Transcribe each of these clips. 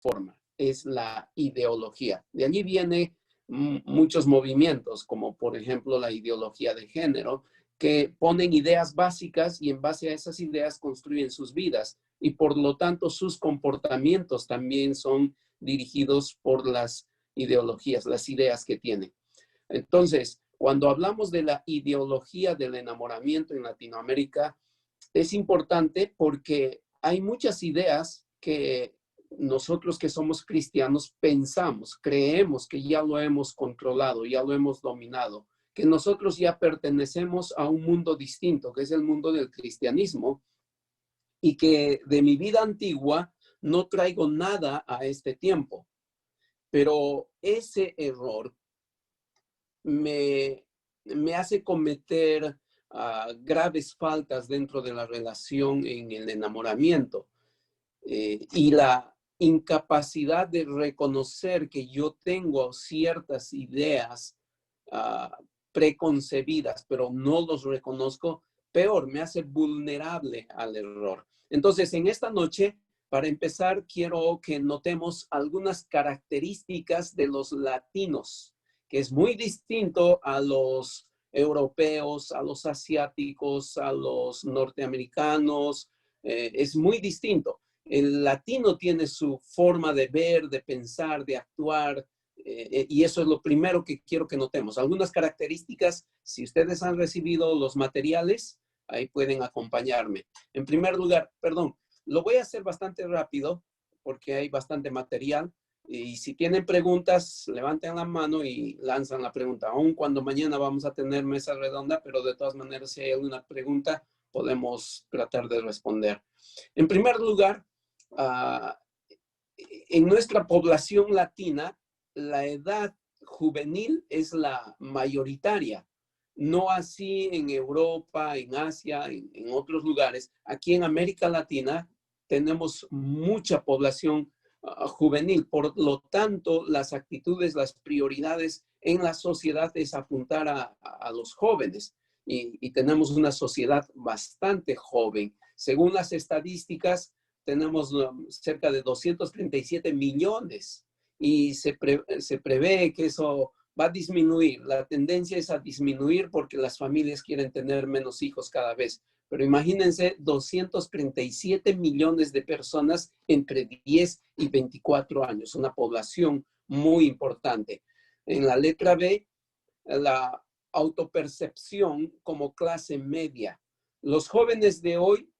forma, es la ideología. De allí viene muchos movimientos, como por ejemplo la ideología de género, que ponen ideas básicas y en base a esas ideas construyen sus vidas y por lo tanto sus comportamientos también son dirigidos por las ideologías, las ideas que tienen. Entonces, cuando hablamos de la ideología del enamoramiento en Latinoamérica, es importante porque hay muchas ideas que nosotros que somos cristianos pensamos, creemos que ya lo hemos controlado, ya lo hemos dominado, que nosotros ya pertenecemos a un mundo distinto, que es el mundo del cristianismo, y que de mi vida antigua no traigo nada a este tiempo. Pero ese error me hace cometer graves faltas dentro de la relación en el enamoramiento y la incapacidad de reconocer que yo tengo ciertas ideas preconcebidas, pero no los reconozco, peor, me hace vulnerable al error. Entonces, en esta noche, para empezar, quiero que notemos algunas características de los latinos, que es muy distinto a los europeos, a los asiáticos, a los norteamericanos, es muy distinto. El latino tiene su forma de ver, de pensar, de actuar, y eso es lo primero que quiero que notemos. Algunas características, si ustedes han recibido los materiales, ahí pueden acompañarme. En primer lugar, perdón, lo voy a hacer bastante rápido porque hay bastante material. Y si tienen preguntas, levanten la mano y lanzan la pregunta. Aun cuando mañana vamos a tener mesa redonda, pero de todas maneras, si hay alguna pregunta, podemos tratar de responder. En primer lugar, en nuestra población latina, la edad juvenil es la mayoritaria. No así en Europa, en Asia, en otros lugares. Aquí en América Latina tenemos mucha población juvenil. Por lo tanto, las actitudes, las prioridades en la sociedad es apuntar a los jóvenes. Y tenemos una sociedad bastante joven. Según las estadísticas, tenemos cerca de 237 millones y se prevé que eso va a disminuir. La tendencia es a disminuir porque las familias quieren tener menos hijos cada vez. Pero imagínense 237 millones de personas entre 10 y 24 años, una población muy importante. En la letra B, la autopercepción como clase media. Los jóvenes de hoy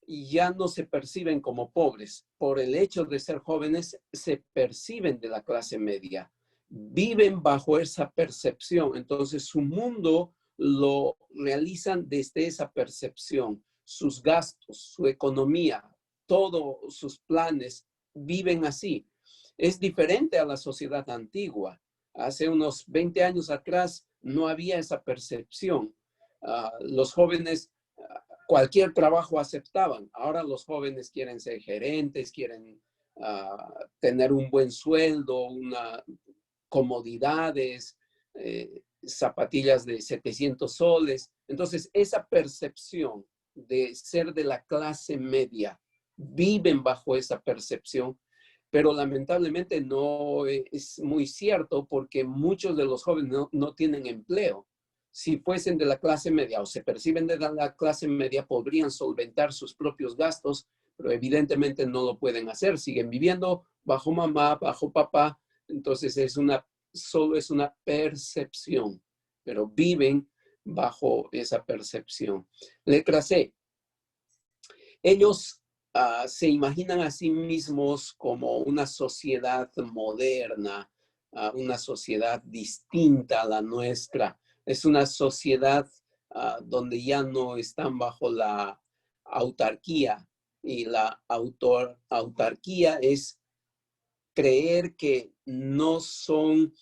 ya no se perciben como pobres. Por el hecho de ser jóvenes, se perciben de la clase media. Viven bajo esa percepción. Entonces, su mundo lo realizan desde esa percepción. Sus gastos, su economía, todos sus planes viven así. Es diferente a la sociedad antigua. Hace unos 20 años atrás no había esa percepción. Los jóvenes cualquier trabajo aceptaban. Ahora los jóvenes quieren ser gerentes, quieren tener un buen sueldo, comodidades, zapatillas de 700 soles. Entonces, esa percepción de ser de la clase media, viven bajo esa percepción, pero lamentablemente no es muy cierto porque muchos de los jóvenes no tienen empleo. Si fuesen de la clase media o se perciben de la clase media, podrían solventar sus propios gastos, pero evidentemente no lo pueden hacer. Siguen viviendo bajo mamá, bajo papá. Entonces solo es una percepción, pero viven bajo esa percepción. Letra C. Ellos se imaginan a sí mismos como una sociedad moderna, una sociedad distinta a la nuestra. Es una sociedad donde ya no están bajo la autarquía. Y la autarquía es creer que no son,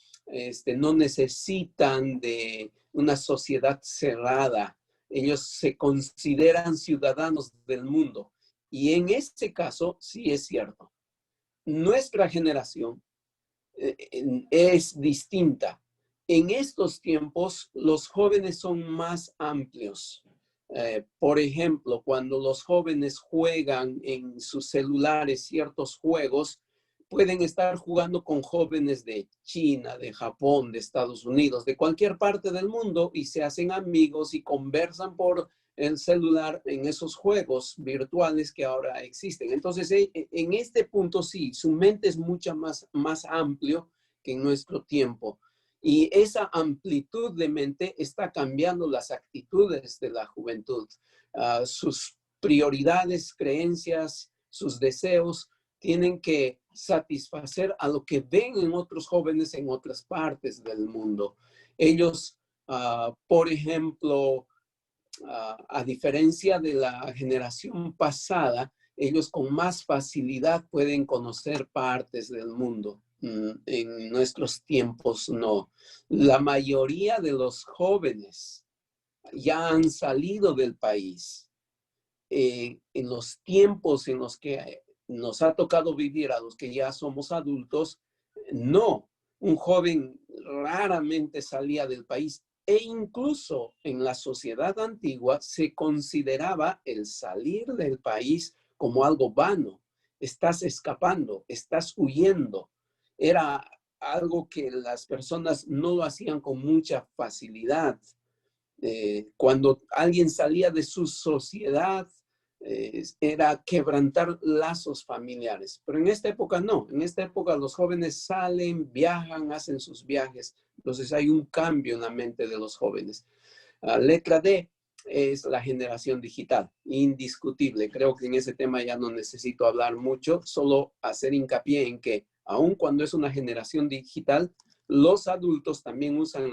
no necesitan de una sociedad cerrada. Ellos se consideran ciudadanos del mundo. Y en este caso, sí es cierto. Nuestra generación es distinta. En estos tiempos, los jóvenes son más amplios. Por ejemplo, cuando los jóvenes juegan en sus celulares ciertos juegos, pueden estar jugando con jóvenes de China, de Japón, de Estados Unidos, de cualquier parte del mundo y se hacen amigos y conversan por el celular en esos juegos virtuales que ahora existen. Entonces, en este punto sí, su mente es mucho más amplio que en nuestro tiempo. Y esa amplitud de mente está cambiando las actitudes de la juventud. Sus prioridades, creencias, sus deseos tienen que satisfacer a lo que ven en otros jóvenes en otras partes del mundo. Ellos, por ejemplo, a diferencia de la generación pasada, ellos con más facilidad pueden conocer partes del mundo. En nuestros tiempos no. La mayoría de los jóvenes ya han salido del país. En los tiempos en los que nos ha tocado vivir a los que ya somos adultos, no. Un joven raramente salía del país e incluso en la sociedad antigua se consideraba el salir del país como algo vano. Estás escapando, estás huyendo. Era algo que las personas no lo hacían con mucha facilidad. Cuando alguien salía de su sociedad, era quebrantar lazos familiares. Pero en esta época no. En esta época los jóvenes salen, viajan, hacen sus viajes. Entonces hay un cambio en la mente de los jóvenes. Letra D es la generación digital, indiscutible. Creo que en ese tema ya no necesito hablar mucho, solo hacer hincapié en que aun cuando es una generación digital, los adultos también usan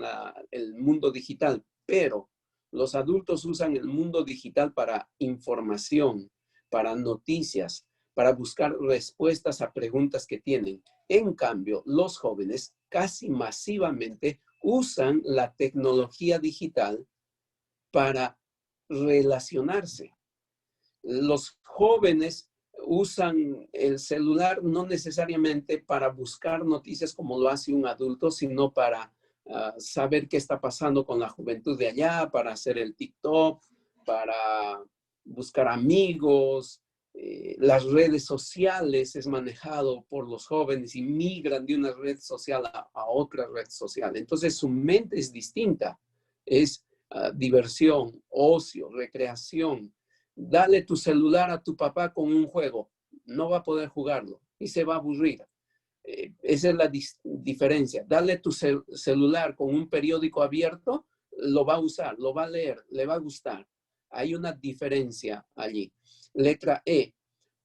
el mundo digital, pero los adultos usan el mundo digital para información, para noticias, para buscar respuestas a preguntas que tienen. En cambio, los jóvenes casi masivamente usan la tecnología digital para relacionarse. Los jóvenes usan el celular no necesariamente para buscar noticias como lo hace un adulto, sino para saber qué está pasando con la juventud de allá, para hacer el TikTok, para buscar amigos. Las redes sociales es manejado por los jóvenes y migran de una red social a otra red social. Entonces su mente es distinta. Es diversión, ocio, recreación. Dale tu celular a tu papá con un juego. No va a poder jugarlo y se va a aburrir. Esa es la diferencia. Dale tu celular con un periódico abierto, lo va a usar, lo va a leer, le va a gustar. Hay una diferencia allí. Letra E,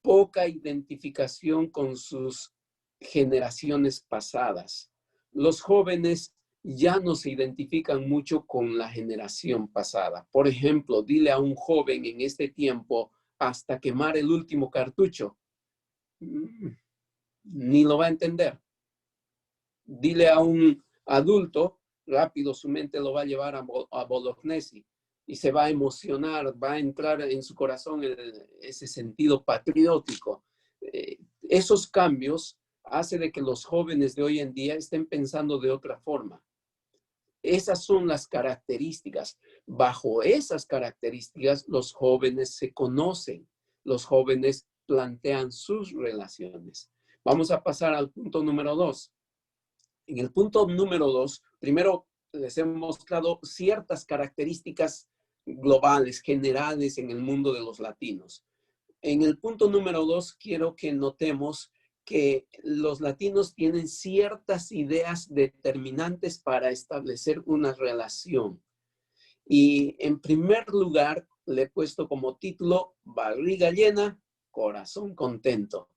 poca identificación con sus generaciones pasadas. Los jóvenes ya no se identifican mucho con la generación pasada. Por ejemplo, dile a un joven en este tiempo hasta quemar el último cartucho. Ni lo va a entender. Dile a un adulto, rápido su mente lo va a llevar a Bolognesi y se va a emocionar, va a entrar en su corazón ese sentido patriótico. Esos cambios hacen de que los jóvenes de hoy en día estén pensando de otra forma. Esas son las características. Bajo esas características, los jóvenes se conocen. Los jóvenes plantean sus relaciones. Vamos a pasar al punto número 2. En el punto número 2, primero les he mostrado ciertas características globales, generales en el mundo de los latinos. En el punto número 2, quiero que notemos que los latinos tienen ciertas ideas determinantes para establecer una relación. Y en primer lugar, le he puesto como título, barriga llena, corazón contento.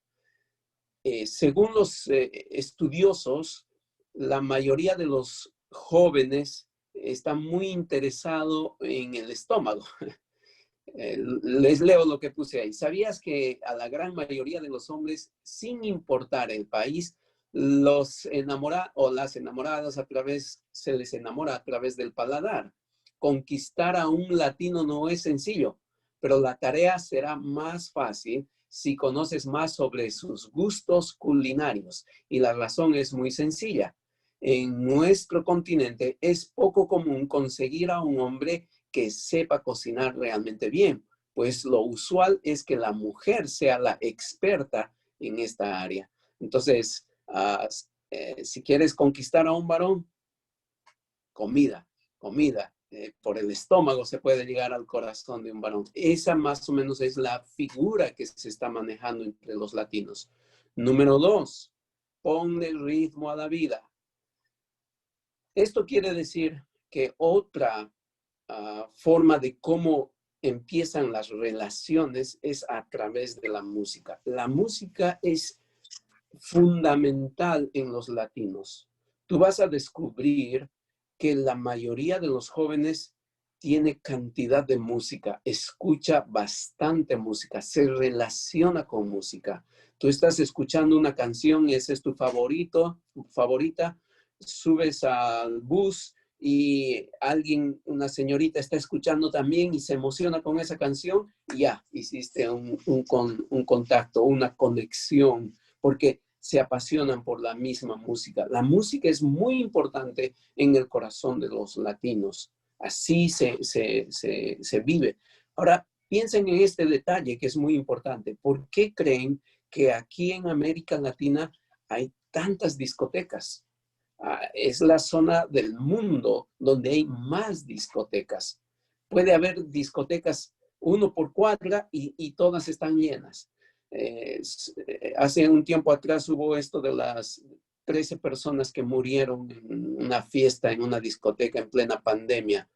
Según los estudiosos, la mayoría de los jóvenes están muy interesados en el estómago. Les leo lo que puse ahí. ¿Sabías que a la gran mayoría de los hombres, sin importar el país, los enamorados o las enamoradas se les enamora a través del paladar? Conquistar a un latino no es sencillo, pero la tarea será más fácil si conoces más sobre sus gustos culinarios. Y la razón es muy sencilla. En nuestro continente es poco común conseguir a un hombre que sepa cocinar realmente bien, pues lo usual es que la mujer sea la experta en esta área. Entonces, si quieres conquistar a un varón, comida, comida. Por el estómago se puede llegar al corazón de un varón. Esa más o menos es la figura que se está manejando entre los latinos. Número 2, ponle ritmo a la vida. Esto quiere decir que otra forma de cómo empiezan las relaciones es a través de la música. La música es fundamental en los latinos. Tú vas a descubrir que la mayoría de los jóvenes tiene cantidad de música, escucha bastante música, se relaciona con música. Tú estás escuchando una canción y ese es tu favorita, subes al bus y alguien, una señorita está escuchando también y se emociona con esa canción, y ya hiciste un contacto, una conexión, porque se apasionan por la misma música. La música es muy importante en el corazón de los latinos. Así se vive. Ahora, piensen en este detalle que es muy importante. ¿Por qué creen que aquí en América Latina hay tantas discotecas? Es la zona del mundo donde hay más discotecas. Puede haber discotecas 1 por 4 y todas están llenas. Hace un tiempo atrás hubo esto de las 13 personas que murieron en una fiesta en una discoteca en plena pandemia.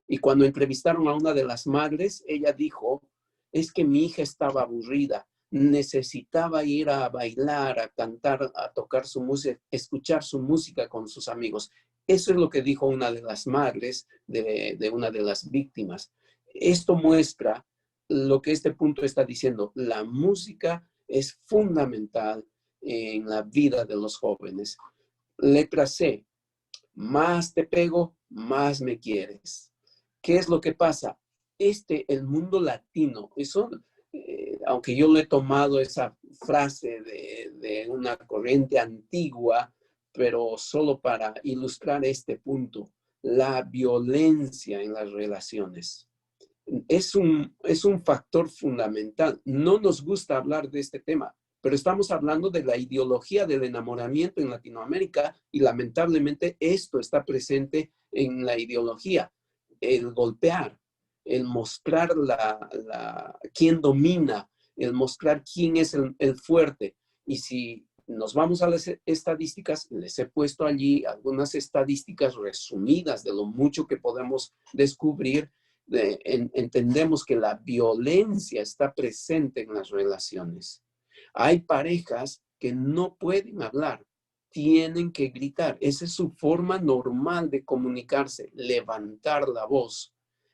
Y cuando entrevistaron a una de las madres, ella dijo, es que mi hija estaba aburrida, necesitaba ir a bailar, a cantar, a tocar su música, escuchar su música con sus amigos. Eso es lo que dijo una de las madres de una de las víctimas. Esto muestra lo que este punto está diciendo. La música es fundamental en la vida de los jóvenes. Letra C, más te pego, más me quieres. ¿Qué es lo que pasa? El mundo latino, eso, aunque yo lo he tomado esa frase de una corriente antigua, pero solo para ilustrar este punto, la violencia en las relaciones. Es un factor fundamental. No nos gusta hablar de este tema, pero estamos hablando de la ideología del enamoramiento en Latinoamérica y lamentablemente esto está presente en la ideología. El golpear, el mostrar quién domina, el mostrar quién es el fuerte. Y si nos vamos a las estadísticas, les he puesto allí algunas estadísticas resumidas de lo mucho que podemos descubrir. Entendemos que la violencia está presente en las relaciones. Hay parejas que no pueden hablar, tienen que gritar. Esa es su forma normal de comunicarse, levantar la voz.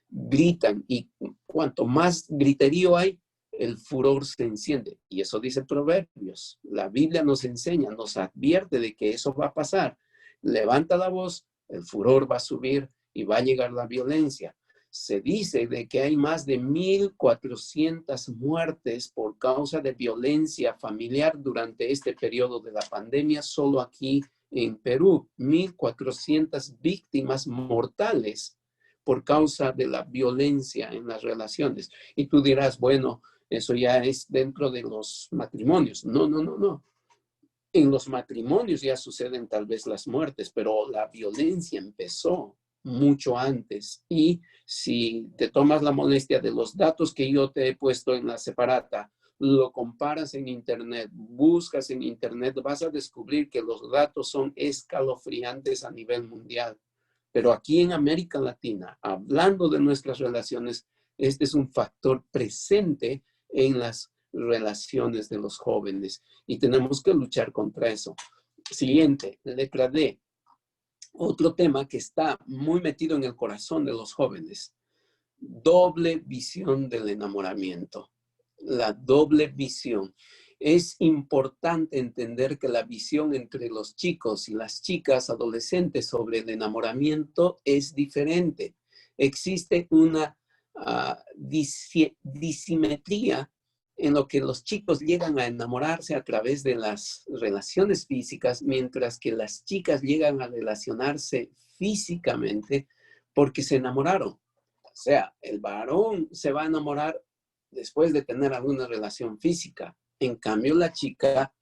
Gritan y cuanto más griterío hay, el furor se enciende. Y eso dice Proverbios. La Biblia nos enseña, nos advierte de que eso va a pasar. Levanta la voz, el furor va a subir y va a llegar la violencia. Se dice de que hay más de 1,400 muertes por causa de violencia familiar durante este periodo de la pandemia, solo aquí en Perú. 1,400 víctimas mortales por causa de la violencia en las relaciones. Y tú dirás, bueno, eso ya es dentro de los matrimonios. No, no, no, no. En los matrimonios ya suceden tal vez las muertes, pero la violencia empezó mucho antes. Y si te tomas la molestia de los datos que yo te he puesto en la separata, lo comparas en internet, buscas en internet, vas a descubrir que los datos son escalofriantes a nivel mundial. Pero aquí en América Latina, hablando de nuestras relaciones, este es un factor presente en las relaciones de los jóvenes y tenemos que luchar contra eso. Siguiente, letra D. Otro tema que está muy metido en el corazón de los jóvenes. Doble visión del enamoramiento. La doble visión. Es importante entender que la visión entre los chicos y las chicas adolescentes sobre el enamoramiento es diferente. Existe una disimetría en lo que los chicos llegan a enamorarse a través de las relaciones físicas, mientras que las chicas llegan a relacionarse físicamente porque se enamoraron. O sea, el varón se va a enamorar después de tener alguna relación física. En cambio, la chica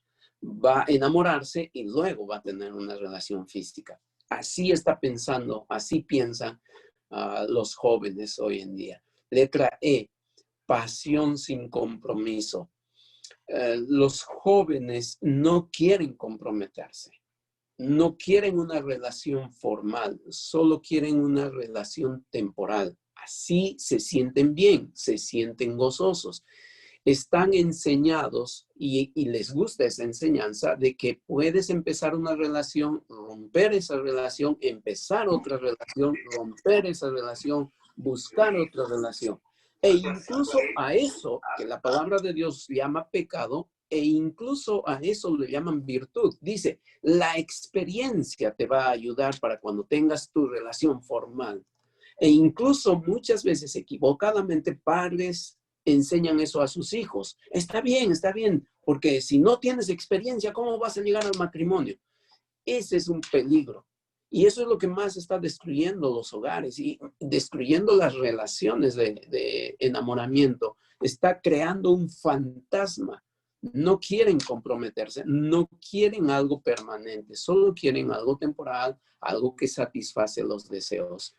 va a enamorarse y luego va a tener una relación física. Así está pensando, así piensan los jóvenes hoy en día. Letra E, pasión sin compromiso. Los jóvenes no quieren comprometerse, no quieren una relación formal, solo quieren una relación temporal. Así se sienten bien, se sienten gozosos. Están enseñados y les gusta esa enseñanza de que puedes empezar una relación, romper esa relación, empezar otra relación, romper esa relación, buscar otra relación. E incluso a eso, que la palabra de Dios llama pecado, e incluso a eso le llaman virtud. Dice, la experiencia te va a ayudar para cuando tengas tu relación formal. E incluso muchas veces equivocadamente padres enseñan eso a sus hijos. Está bien, porque si no tienes experiencia, ¿cómo vas a llegar al matrimonio? Ese es un peligro. Y eso es lo que más está destruyendo los hogares y destruyendo las relaciones de enamoramiento. Está creando un fantasma. No quieren comprometerse, no quieren algo permanente, solo quieren algo temporal, algo que satisface los deseos.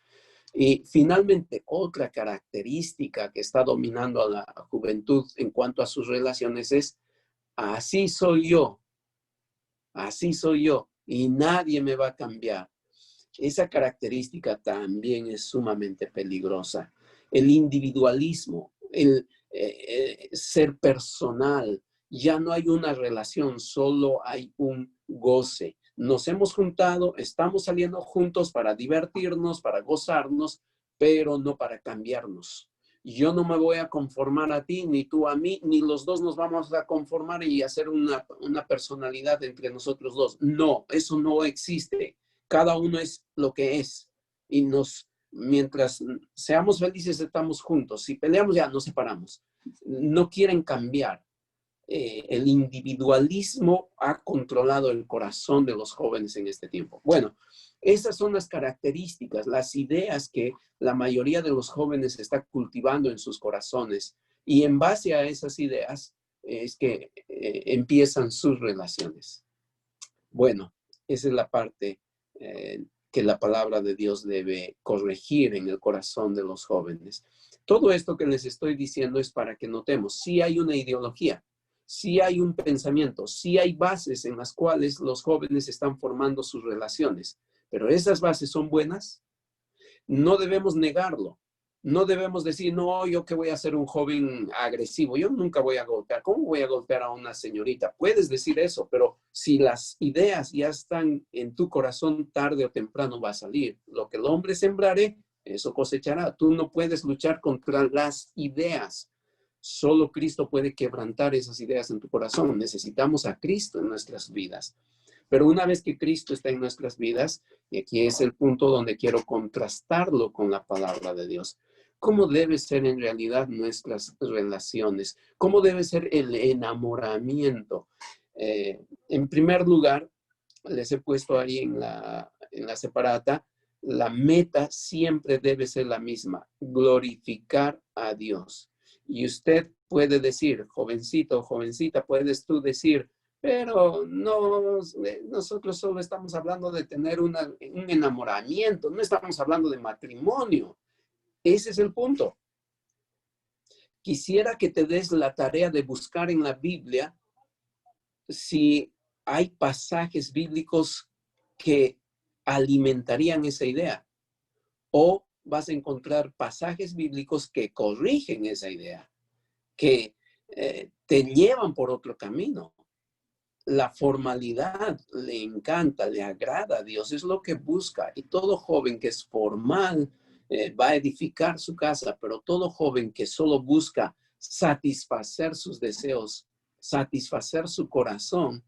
Y finalmente, otra característica que está dominando a la juventud en cuanto a sus relaciones es, así soy yo, y nadie me va a cambiar. Esa característica también es sumamente peligrosa. El individualismo, el ser personal, ya no hay una relación, solo hay un goce. Nos hemos juntado, estamos saliendo juntos para divertirnos, para gozarnos, pero no para cambiarnos. Yo no me voy a conformar a ti, ni tú a mí, ni los dos nos vamos a conformar y hacer una personalidad entre nosotros dos. No, eso no existe. Cada uno es lo que es. Y mientras seamos felices, estamos juntos. Si peleamos, ya nos separamos. No quieren cambiar. El individualismo ha controlado el corazón de los jóvenes en este tiempo. Bueno, esas son las características, las ideas que la mayoría de los jóvenes está cultivando en sus corazones. Y en base a esas ideas es que empiezan sus relaciones. Bueno, esa es la parte que la palabra de Dios debe corregir en el corazón de los jóvenes. Todo esto que les estoy diciendo es para que notemos, sí hay una ideología, sí hay un pensamiento, sí hay bases en las cuales los jóvenes están formando sus relaciones, pero esas bases son buenas. No debemos negarlo. No debemos decir, no, yo que voy a ser un joven agresivo, yo nunca voy a golpear. ¿Cómo voy a golpear a una señorita? Puedes decir eso, pero si las ideas ya están en tu corazón, tarde o temprano va a salir. Lo que el hombre sembrare, eso cosechará. Tú no puedes luchar contra las ideas. Solo Cristo puede quebrantar esas ideas en tu corazón. Necesitamos a Cristo en nuestras vidas. Pero una vez que Cristo está en nuestras vidas, y aquí es el punto donde quiero contrastarlo con la palabra de Dios, ¿cómo debe ser en realidad nuestras relaciones? ¿Cómo debe ser el enamoramiento? En primer lugar, les he puesto ahí en la separata, la meta siempre debe ser la misma, glorificar a Dios. Y usted puede decir, jovencito, jovencita, puedes tú decir, pero no, nosotros solo estamos hablando de tener un enamoramiento, no estamos hablando de matrimonio. Ese es el punto. Quisiera que te des la tarea de buscar en la Biblia si hay pasajes bíblicos que alimentarían esa idea, o vas a encontrar pasajes bíblicos que corrigen esa idea, que te llevan por otro camino. La formalidad le encanta, le agrada a Dios, es lo que busca. Y todo joven que es formal va a edificar su casa, pero todo joven que solo busca satisfacer sus deseos, satisfacer su corazón,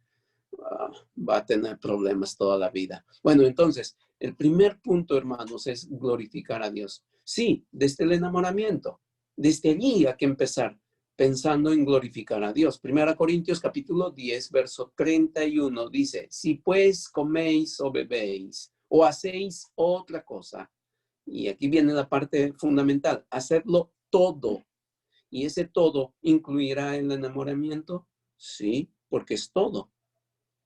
va a tener problemas toda la vida. Bueno, entonces, el primer punto, hermanos, es glorificar a Dios. Sí, desde el enamoramiento, desde allí hay que empezar pensando en glorificar a Dios. Primera Corintios capítulo 10, verso 31 dice, si pues coméis o bebéis o hacéis otra cosa, y aquí viene la parte fundamental, hacedlo todo. ¿Y ese todo incluirá el enamoramiento? Sí, porque es todo.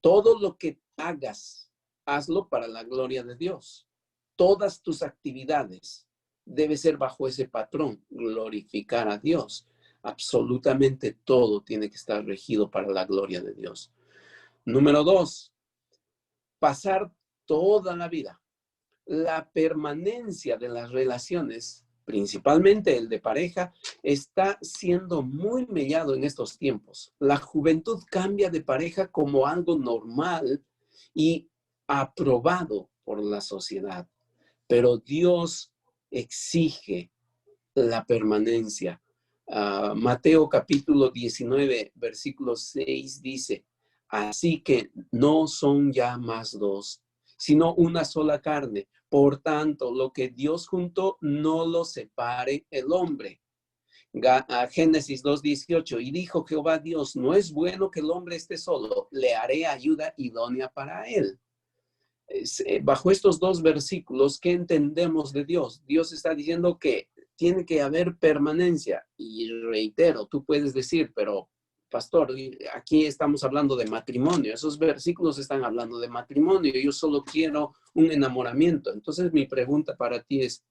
Todo lo que hagas, hazlo para la gloria de Dios. Todas tus actividades debe ser bajo ese patrón, glorificar a Dios. Absolutamente todo tiene que estar regido para la gloria de Dios. Número 2, pasar toda la vida. La permanencia de las relaciones, principalmente el de pareja, está siendo muy mellado en estos tiempos. La juventud cambia de pareja como algo normal y aprobado por la sociedad, pero Dios exige la permanencia. Mateo capítulo 19, versículo 6 dice, así que no son ya más dos, sino una sola carne. Por tanto, lo que Dios juntó, no lo separe el hombre. Génesis 2:18, y dijo Jehová Dios, no es bueno que el hombre esté solo, le haré ayuda idónea para él. Bajo estos dos versículos, ¿qué entendemos de Dios? Dios está diciendo que tiene que haber permanencia. Y reitero, tú puedes decir, pero pastor, aquí estamos hablando de matrimonio. Esos versículos están hablando de matrimonio. Yo solo quiero un enamoramiento. Entonces mi pregunta para ti es,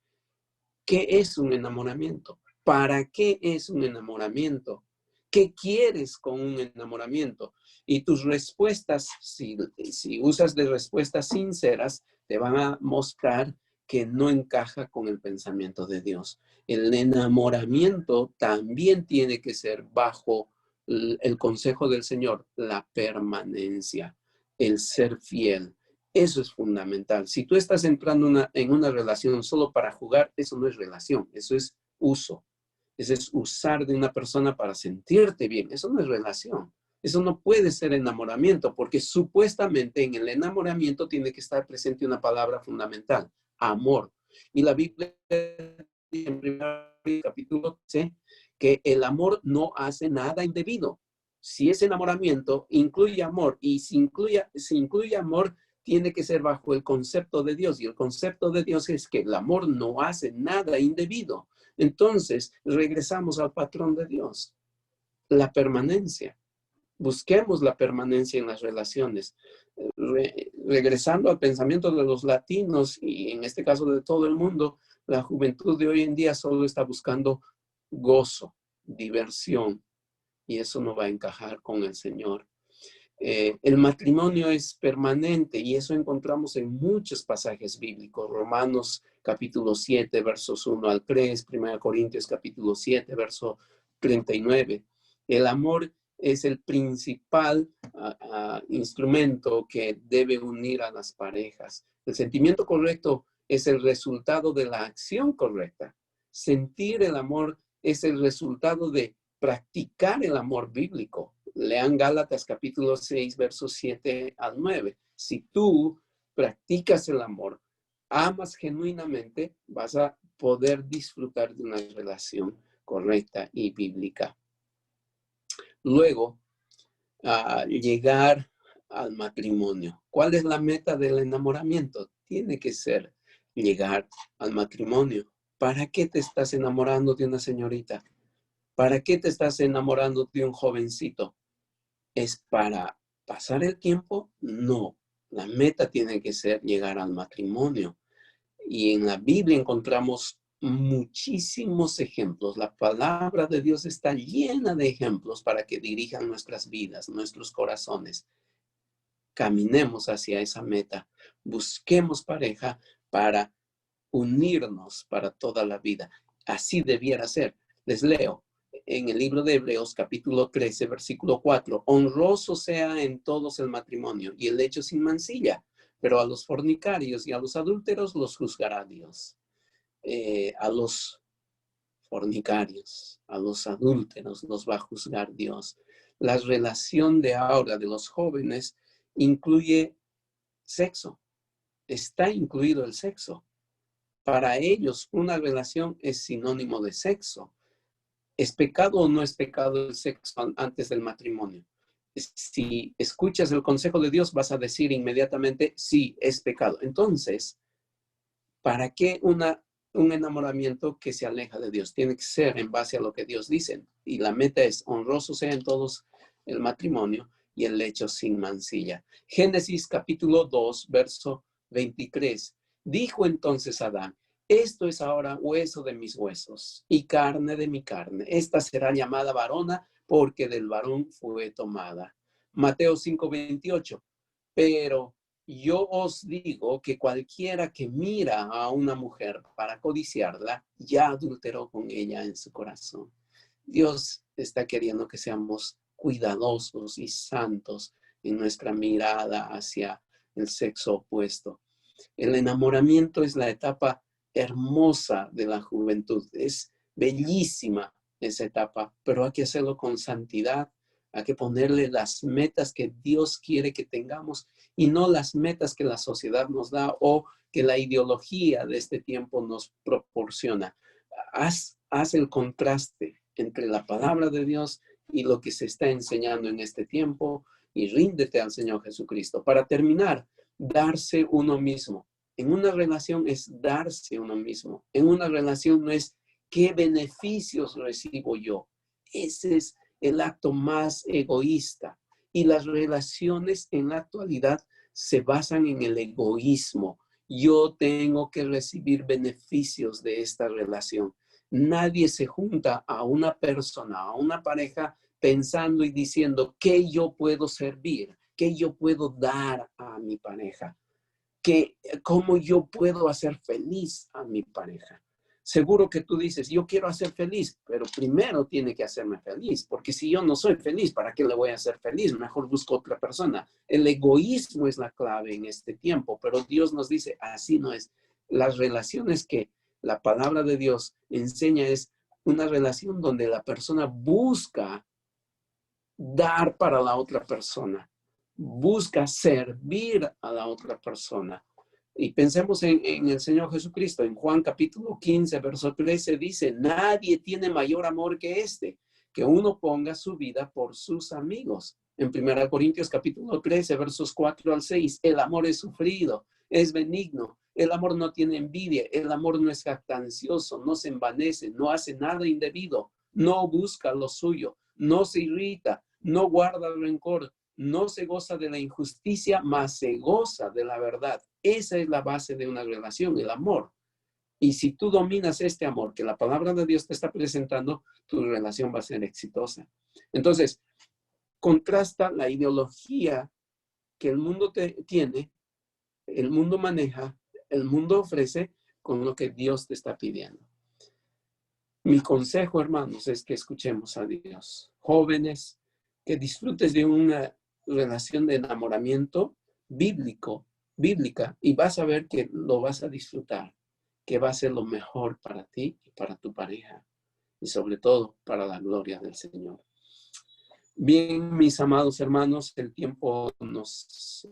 ¿qué es un enamoramiento? ¿Para qué es un enamoramiento? ¿Qué quieres con un enamoramiento? Y tus respuestas, si usas de respuestas sinceras, te van a mostrar que no encaja con el pensamiento de Dios. El enamoramiento también tiene que ser bajo el consejo del Señor, la permanencia, el ser fiel. Eso es fundamental. Si tú estás entrando en una relación solo para jugar, eso no es relación, eso es uso. Eso es usar de una persona para sentirte bien. Eso no es relación. Eso no puede ser enamoramiento, porque supuestamente en el enamoramiento tiene que estar presente una palabra fundamental, amor. Y la Biblia en primer capítulo dice que el amor no hace nada indebido. Si es enamoramiento, incluye amor. Y si incluye amor, tiene que ser bajo el concepto de Dios. Y el concepto de Dios es que el amor no hace nada indebido. Entonces, regresamos al patrón de Dios, la permanencia. Busquemos la permanencia en las relaciones. Regresando al pensamiento de los latinos y en este caso de todo el mundo, la juventud de hoy en día solo está buscando gozo, diversión, y eso no va a encajar con el Señor. El matrimonio es permanente y eso encontramos en muchos pasajes bíblicos. Romanos capítulo 7, versos 1 al 3, 1 Corintios capítulo 7, verso 39. El amor es el principal instrumento que debe unir a las parejas. El sentimiento correcto es el resultado de la acción correcta. Sentir el amor es el resultado de practicar el amor bíblico. Lean Gálatas capítulo 6, versos 7 al 9. Si tú practicas el amor, amas genuinamente, vas a poder disfrutar de una relación correcta y bíblica. Luego, llegar al matrimonio. ¿Cuál es la meta del enamoramiento? Tiene que ser llegar al matrimonio. ¿Para qué te estás enamorando de una señorita? ¿Para qué te estás enamorando de un jovencito? ¿Es para pasar el tiempo? No. La meta tiene que ser llegar al matrimonio. Y en la Biblia encontramos muchísimos ejemplos. La palabra de Dios está llena de ejemplos para que dirijan nuestras vidas, nuestros corazones. Caminemos hacia esa meta. Busquemos pareja para unirnos para toda la vida. Así debiera ser. Les leo en el libro de Hebreos, capítulo 13, versículo 4. Honroso sea en todos el matrimonio y el lecho sin mancilla, pero a los fornicarios y a los adúlteros los juzgará Dios. A los fornicarios, a los adúlteros los va a juzgar Dios. La relación de ahora de los jóvenes incluye sexo. Está incluido el sexo. Para ellos, una relación es sinónimo de sexo. ¿Es pecado o no es pecado el sexo antes del matrimonio? Si escuchas el consejo de Dios, vas a decir inmediatamente, sí, es pecado. Entonces, ¿para qué un enamoramiento que se aleja de Dios? Tiene que ser en base a lo que Dios dice. Y la meta es honroso sea en todos el matrimonio y el lecho sin mancilla. Génesis capítulo 2, verso 23. Dijo entonces Adán, esto es ahora hueso de mis huesos y carne de mi carne. Esta será llamada varona porque del varón fue tomada. Mateo 5:28. Pero yo os digo que cualquiera que mira a una mujer para codiciarla, ya adulteró con ella en su corazón. Dios está queriendo que seamos cuidadosos y santos en nuestra mirada hacia el sexo opuesto. El enamoramiento es la etapa hermosa de la juventud. Es bellísima esa etapa, pero hay que hacerlo con santidad. Hay que ponerle las metas que Dios quiere que tengamos y no las metas que la sociedad nos da o que la ideología de este tiempo nos proporciona. Haz el contraste entre la palabra de Dios y lo que se está enseñando en este tiempo y ríndete al Señor Jesucristo. Para terminar, darse uno mismo. En una relación es darse uno mismo. En una relación no es qué beneficios recibo yo. Ese es el acto más egoísta. Y las relaciones en la actualidad se basan en el egoísmo. Yo tengo que recibir beneficios de esta relación. Nadie se junta a una persona, a una pareja, pensando y diciendo qué yo puedo servir, qué yo puedo dar a mi pareja, cómo yo puedo hacer feliz a mi pareja. Seguro que tú dices, yo quiero hacer feliz, pero primero tiene que hacerme feliz, porque si yo no soy feliz, ¿para qué le voy a hacer feliz? Mejor busco otra persona. El egoísmo es la clave en este tiempo, pero Dios nos dice, así no es. Las relaciones que la palabra de Dios enseña es una relación donde la persona busca dar para la otra persona, busca servir a la otra persona. Y pensemos en el Señor Jesucristo. En Juan capítulo 15, verso 13 dice, nadie tiene mayor amor que este, que uno ponga su vida por sus amigos. En 1 Corintios capítulo 13, versos 4 al 6, el amor es sufrido, es benigno, el amor no tiene envidia, el amor no es jactancioso, no se envanece, no hace nada indebido, no busca lo suyo, no se irrita, no guarda rencor, no se goza de la injusticia, mas se goza de la verdad. Esa es la base de una relación, el amor. Y si tú dominas este amor que la palabra de Dios te está presentando, tu relación va a ser exitosa. Entonces, contrasta la ideología que el mundo tiene, el mundo maneja, el mundo ofrece con lo que Dios te está pidiendo. Mi consejo, hermanos, es que escuchemos a Dios. Jóvenes, que disfrutes de una relación de enamoramiento bíblica, y vas a ver que lo vas a disfrutar, que va a ser lo mejor para ti y para tu pareja, y sobre todo para la gloria del Señor. Bien, mis amados hermanos, el tiempo nos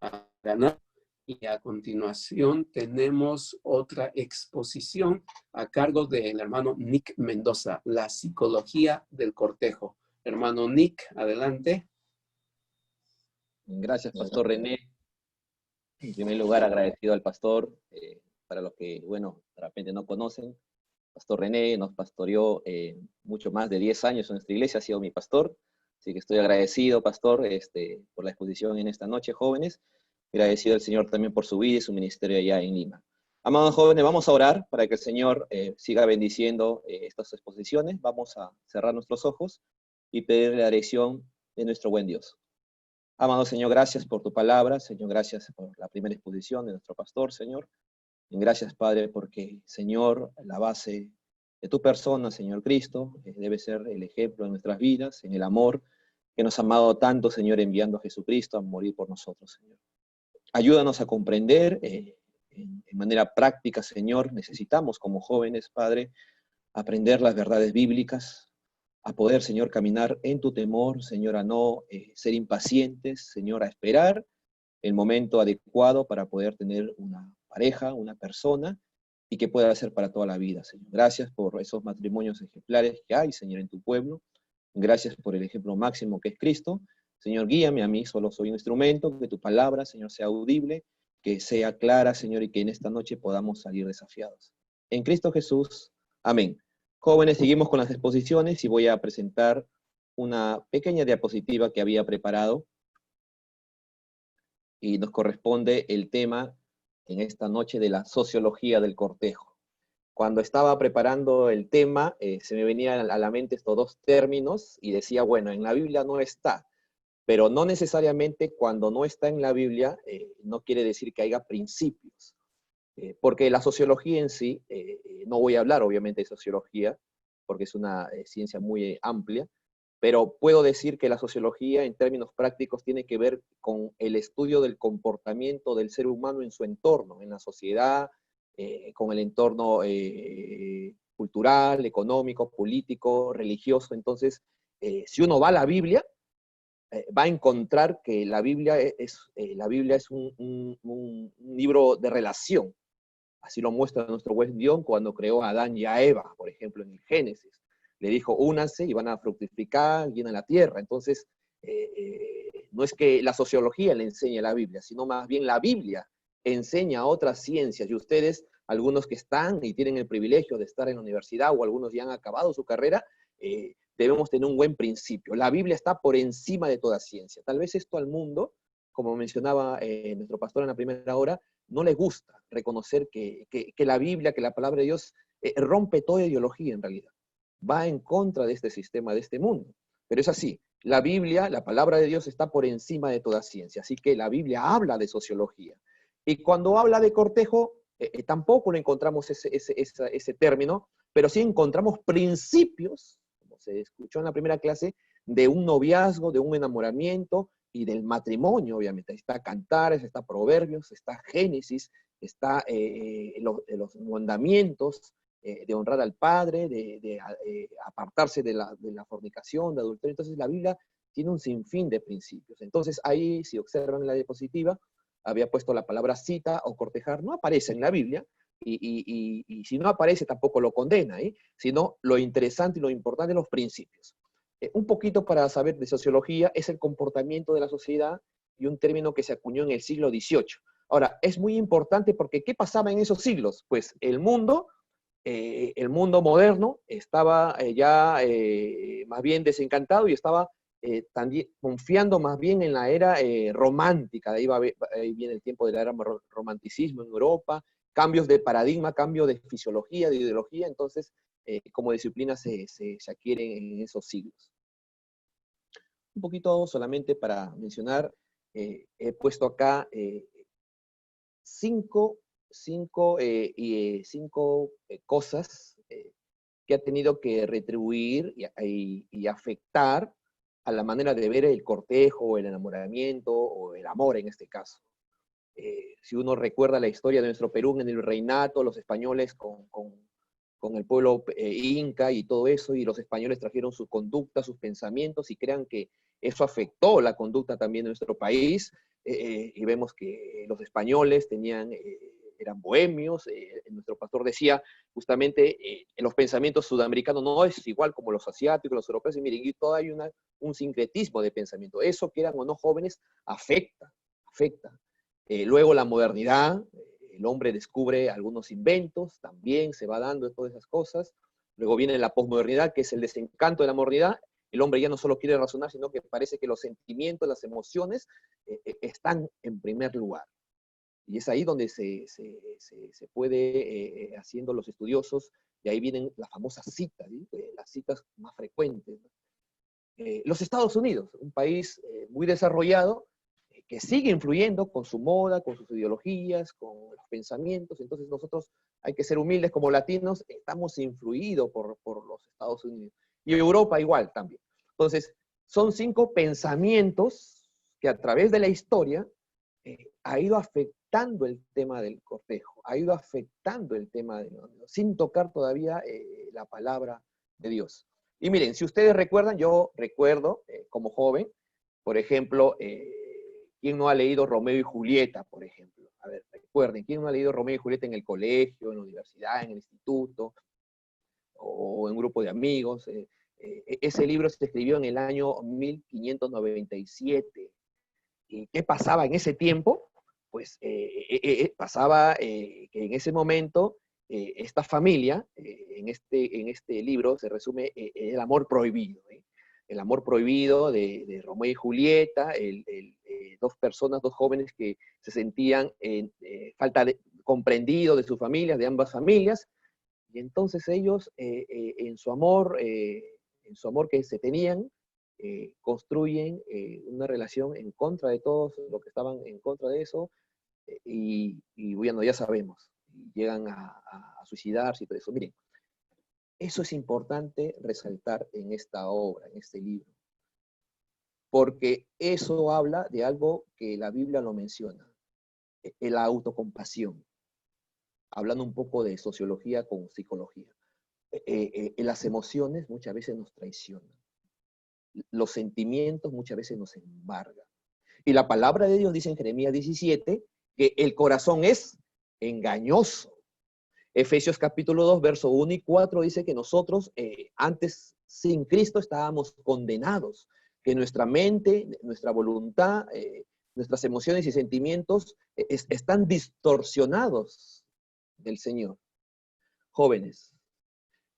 ha ganado y a continuación tenemos otra exposición a cargo del hermano Nick Mendoza, la psicología del cortejo. Hermano Nick, adelante. Gracias, Pastor René. En primer lugar, agradecido al pastor. Para los que, bueno, de repente no conocen, Pastor René nos pastoreó mucho más de 10 años en nuestra iglesia, ha sido mi pastor. Así que estoy agradecido, pastor, por la exposición en esta noche, jóvenes. Agradecido al Señor también por su vida y su ministerio allá en Lima. Amados jóvenes, vamos a orar para que el Señor siga bendiciendo estas exposiciones. Vamos a cerrar nuestros ojos y pedirle la dirección de nuestro buen Dios. Amado Señor, gracias por tu palabra. Señor, gracias por la primera exposición de nuestro pastor, Señor. Y gracias, Padre, porque, Señor, la base de tu persona, Señor Cristo, debe ser el ejemplo de nuestras vidas, en el amor que nos ha amado tanto, Señor, enviando a Jesucristo a morir por nosotros, Señor. Ayúdanos a comprender en manera práctica, Señor. Necesitamos como jóvenes, Padre, aprender las verdades bíblicas, a poder, Señor, caminar en tu temor, Señor, a no ser impacientes, Señor, a esperar el momento adecuado para poder tener una pareja, una persona, y que pueda ser para toda la vida, Señor. Gracias por esos matrimonios ejemplares que hay, Señor, en tu pueblo. Gracias por el ejemplo máximo que es Cristo. Señor, guíame a mí, solo soy un instrumento, que tu palabra, Señor, sea audible, que sea clara, Señor, y que en esta noche podamos salir desafiados. En Cristo Jesús, amén. Jóvenes, seguimos con las exposiciones y voy a presentar una pequeña diapositiva que había preparado y nos corresponde el tema en esta noche de la sociología del cortejo. Cuando estaba preparando el tema, se me venían a la mente estos dos términos y decía, bueno, en la Biblia no está, pero no necesariamente cuando no está en la Biblia no quiere decir que haya principios. Porque la sociología en sí, no voy a hablar obviamente de sociología, porque es una ciencia muy amplia, pero puedo decir que la sociología en términos prácticos tiene que ver con el estudio del comportamiento del ser humano en su entorno, en la sociedad, con el entorno cultural, económico, político, religioso. Entonces, si uno va a la Biblia, va a encontrar que la Biblia es un libro de relación. Así lo muestra nuestro buen Dios cuando creó a Adán y a Eva, por ejemplo, en el Génesis. Le dijo, únanse y van a fructificar, llenan la tierra. Entonces, no es que la sociología le enseñe la Biblia, sino más bien la Biblia enseña a otras ciencias. Y ustedes, algunos que están y tienen el privilegio de estar en la universidad, o algunos ya han acabado su carrera, debemos tener un buen principio. La Biblia está por encima de toda ciencia. Tal vez esto al mundo, como mencionaba nuestro pastor en la primera hora, no le gusta reconocer que la Biblia, que la palabra de Dios rompe toda ideología en realidad. Va en contra de este sistema, de este mundo. Pero es así, la Biblia, la palabra de Dios está por encima de toda ciencia. Así que la Biblia habla de sociología. Y cuando habla de cortejo, tampoco no encontramos ese término, pero sí encontramos principios, como se escuchó en la primera clase, de un noviazgo, de un enamoramiento, y del matrimonio, obviamente. Ahí está Cantares, está Proverbios, está Génesis, está los mandamientos de honrar al padre, de apartarse de la fornicación, de adulterio. Entonces la Biblia tiene un sinfín de principios. Entonces ahí, si observan en la diapositiva, había puesto la palabra cita o cortejar, no aparece en la Biblia, y si no aparece tampoco lo condena, sino lo interesante y lo importante son los principios. Un poquito para saber de sociología, es el comportamiento de la sociedad y un término que se acuñó en el siglo XVIII. Ahora, es muy importante porque ¿qué pasaba en esos siglos? Pues el mundo moderno estaba ya más bien desencantado y estaba también confiando más bien en la era romántica. Ahí viene el tiempo de la era romanticismo en Europa, cambios de paradigma, cambio de fisiología, de ideología. Entonces, como disciplina se adquieren en esos siglos. Un poquito solamente para mencionar, he puesto acá cinco cosas que ha tenido que retribuir y afectar a la manera de ver el cortejo, el enamoramiento o el amor en este caso. Si uno recuerda la historia de nuestro Perú en el virreinato, los españoles con el pueblo inca y todo eso, y los españoles trajeron su conducta, sus pensamientos, y crean que eso afectó la conducta también de nuestro país, y vemos que los españoles eran bohemios. Nuestro pastor decía justamente, los pensamientos sudamericanos no es igual como los asiáticos, los europeos, y miren, y todo hay un sincretismo de pensamiento. Eso, quieran o no jóvenes, afecta. Luego la modernidad, el hombre descubre algunos inventos, también se va dando todas esas cosas. Luego viene la posmodernidad, que es el desencanto de la modernidad. El hombre ya no solo quiere razonar, sino que parece que los sentimientos, las emociones están en primer lugar. Y es ahí donde se puede, haciendo los estudiosos, y ahí vienen las famosas citas, las citas más frecuentes. Los Estados Unidos, un país muy desarrollado, que sigue influyendo con su moda, con sus ideologías, con los pensamientos. Entonces nosotros hay que ser humildes como latinos, estamos influidos por los Estados Unidos. Y Europa igual también. Entonces, son 5 pensamientos que a través de la historia ha ido afectando el tema del cortejo, ha ido afectando el tema sin tocar todavía la palabra de Dios. Y miren, si ustedes recuerdan, yo recuerdo como joven, por ejemplo, ¿quién no ha leído Romeo y Julieta, por ejemplo? A ver, recuerden, ¿quién no ha leído Romeo y Julieta en el colegio, en la universidad, en el instituto, o en un grupo de amigos? Ese libro se escribió en el año 1597. ¿Y qué pasaba en ese tiempo? Pues pasaba que en ese momento esta familia, en este libro se resume el amor prohibido. el amor prohibido de Romeo y Julieta, dos personas, dos jóvenes que se sentían comprendidos de sus familias, de ambas familias, y entonces ellos en su amor que se tenían, construyen una relación en contra de todos los que estaban en contra de eso, y bueno, ya sabemos, llegan a suicidarse y todo eso. Miren, eso es importante resaltar en esta obra, en este libro, porque eso habla de algo que la Biblia no menciona, la autocompasión, hablando un poco de sociología con psicología. Las emociones muchas veces nos traicionan, los sentimientos muchas veces nos embargan. Y la palabra de Dios dice en Jeremías 17 que el corazón es engañoso. Efesios capítulo 2, verso 1 y 4 dice que nosotros antes sin Cristo estábamos condenados, que nuestra mente, nuestra voluntad, nuestras emociones y sentimientos están distorsionados del Señor. Jóvenes,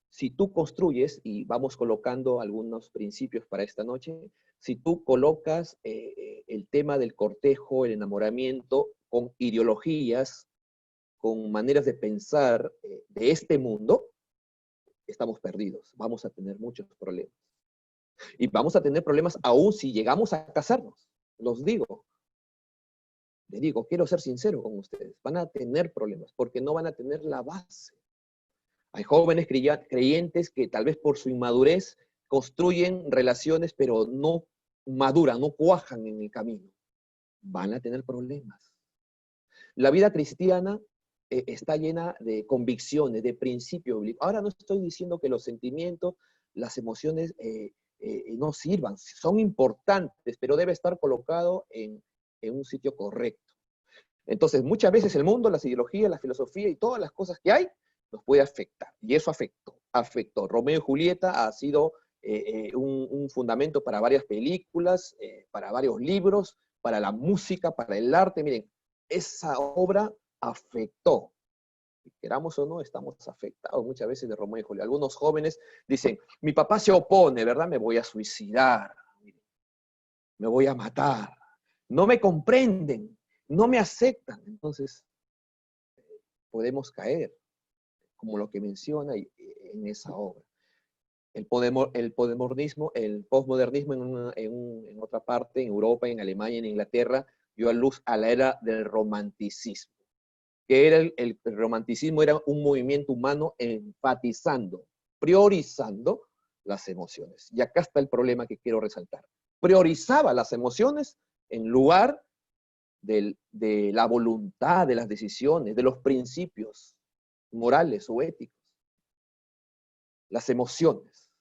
si tú construyes, y vamos colocando algunos principios para esta noche, si tú colocas el tema del cortejo, el enamoramiento, con ideologías, con maneras de pensar de este mundo, estamos perdidos. Vamos a tener muchos problemas. Y vamos a tener problemas aún si llegamos a casarnos. Los digo. Les digo, quiero ser sincero con ustedes. Van a tener problemas porque no van a tener la base. Hay jóvenes creyentes que tal vez por su inmadurez construyen relaciones, pero no maduran, no cuajan en el camino. Van a tener problemas. La vida cristiana está llena de convicciones, de principios bíblicos. Ahora no estoy diciendo que los sentimientos, las emociones no sirvan, son importantes, pero debe estar colocado en un sitio correcto. Entonces, muchas veces el mundo, las ideologías, la filosofía y todas las cosas que hay, nos puede afectar. Y eso afectó. Romeo y Julieta ha sido un fundamento para varias películas, para varios libros, para la música, para el arte. Miren, esa obra afectó. Queramos o no, estamos afectados muchas veces de Romeo y Julieta. Algunos jóvenes dicen, mi papá se opone, ¿verdad? Me voy a suicidar, me voy a matar. No me comprenden, no me aceptan. Entonces, podemos caer, como lo que menciona en esa obra. El postmodernismo en otra parte, en Europa, en Alemania, en Inglaterra, dio a luz a la era del romanticismo. Que era el romanticismo era un movimiento humano enfatizando, priorizando las emociones. Y acá está el problema que quiero resaltar. Priorizaba las emociones en lugar de la voluntad, de las decisiones, de los principios morales o éticos. Las emociones.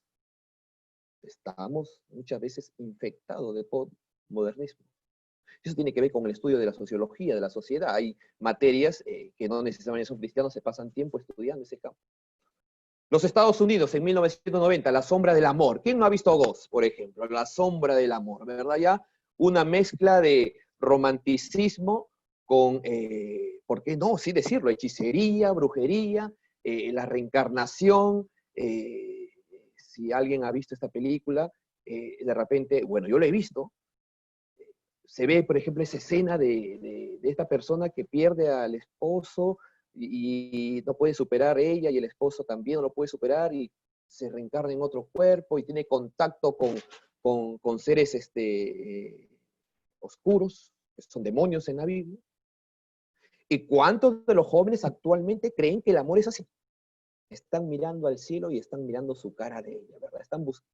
Estamos muchas veces infectados de postmodernismo. Eso tiene que ver con el estudio de la sociología, de la sociedad. Hay materias que no necesariamente son cristianos, se pasan tiempo estudiando ese campo. Los Estados Unidos, en 1990, La sombra del amor. ¿Quién no ha visto Ghost, por ejemplo? La sombra del amor, ¿verdad? Ya una mezcla de romanticismo con, ¿por qué no? Sí decirlo, hechicería, brujería, la reencarnación. Si alguien ha visto esta película, de repente, bueno, yo lo he visto, se ve, por ejemplo, esa escena de esta persona que pierde al esposo y no puede superar ella, y el esposo también no lo puede superar, y se reencarna en otro cuerpo y tiene contacto con seres oscuros, que son demonios en la Biblia. ¿Y cuántos de los jóvenes actualmente creen que el amor es así? Están mirando al cielo y están mirando su cara de ella, ¿verdad?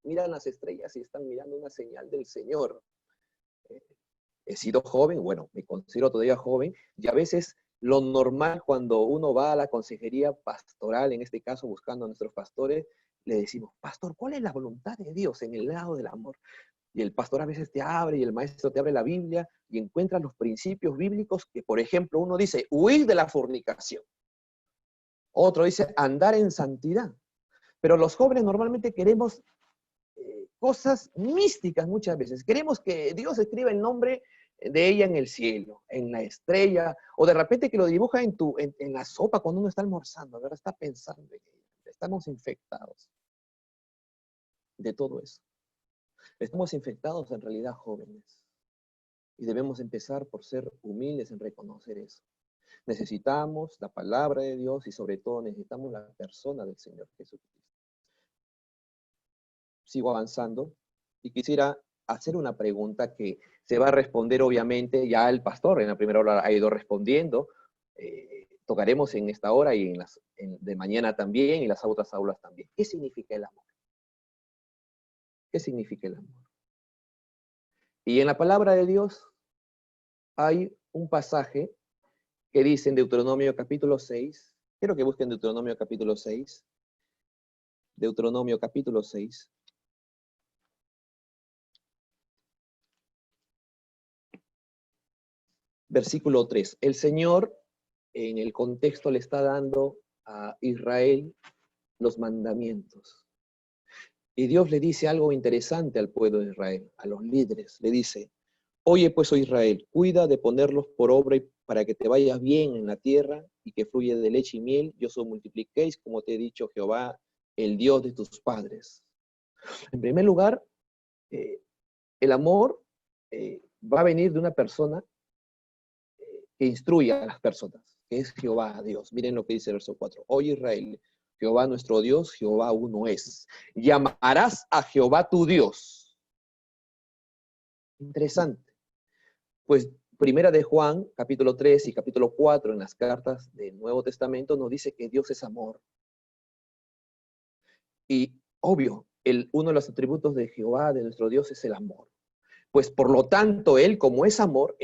Miran las estrellas y están mirando una señal del Señor. He sido joven, bueno, me considero todavía joven, y a veces lo normal cuando uno va a la consejería pastoral, en este caso buscando a nuestros pastores, le decimos, pastor, ¿cuál es la voluntad de Dios en el lado del amor? Y el pastor a veces te abre, y el maestro te abre la Biblia, y encuentras los principios bíblicos que, por ejemplo, uno dice, huir de la fornicación. Otro dice, andar en santidad. Pero los jóvenes normalmente queremos cosas místicas muchas veces. Queremos que Dios escriba el nombre de ella en el cielo, en la estrella, o de repente que lo dibuja en la sopa cuando uno está almorzando, ¿verdad? Está pensando en ella. Estamos infectados de todo eso. Estamos infectados en realidad, jóvenes. Y debemos empezar por ser humildes en reconocer eso. Necesitamos la palabra de Dios y sobre todo necesitamos la persona del Señor Jesucristo. Sigo avanzando y quisiera hacer una pregunta que se va a responder obviamente, ya el pastor en la primera hora ha ido respondiendo, tocaremos en esta hora y de mañana también y las otras aulas también. ¿Qué significa el amor? ¿Qué significa el amor? Y en la palabra de Dios hay un pasaje que dice en Deuteronomio capítulo 6, quiero que busquen Deuteronomio capítulo 6, Deuteronomio capítulo 6, versículo 3. El Señor en el contexto le está dando a Israel los mandamientos. Y Dios le dice algo interesante al pueblo de Israel, a los líderes. Le dice, oye pues, oh Israel, cuida de ponerlos por obra para que te vayas bien en la tierra y que fluya de leche y miel, y os multipliquéis, como te he dicho Jehová, el Dios de tus padres. En primer lugar, el amor va a venir de una persona que instruye a las personas, que es Jehová Dios. Miren lo que dice el verso 4. Oye Israel, Jehová nuestro Dios, Jehová uno es. Llamarás a Jehová tu Dios. Interesante. Pues primera de Juan, capítulo 3 y capítulo 4, en las cartas del Nuevo Testamento, nos dice que Dios es amor. Y obvio, uno de los atributos de Jehová, de nuestro Dios, es el amor. Pues por lo tanto, Él como es amor,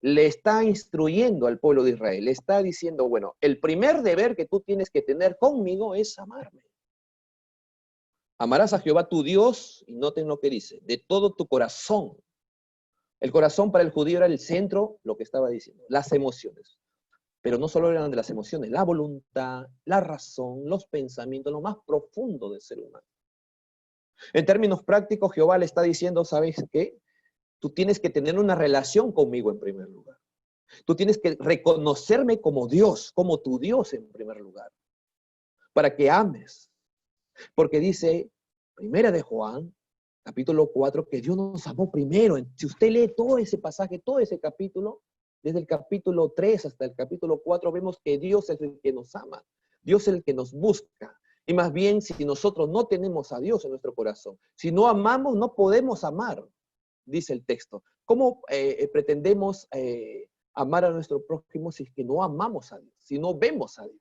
le está instruyendo al pueblo de Israel, le está diciendo, bueno, el primer deber que tú tienes que tener conmigo es amarme. Amarás a Jehová tu Dios, y noten lo que dice, de todo tu corazón. El corazón para el judío era el centro, lo que estaba diciendo, las emociones. Pero no solo eran de las emociones, la voluntad, la razón, los pensamientos, lo más profundo del ser humano. En términos prácticos, Jehová le está diciendo, ¿sabes qué? Tú tienes que tener una relación conmigo en primer lugar. Tú tienes que reconocerme como Dios, como tu Dios en primer lugar, para que ames. Porque dice, primera de Juan, capítulo 4, que Dios nos amó primero. Si usted lee todo ese pasaje, todo ese capítulo, desde el capítulo 3 hasta el capítulo 4, vemos que Dios es el que nos ama. Dios es el que nos busca. Y más bien, si nosotros no tenemos a Dios en nuestro corazón, si no amamos, no podemos amar, dice el texto. ¿Cómo pretendemos amar a nuestro prójimo si es que no amamos a Dios, si no vemos a Dios?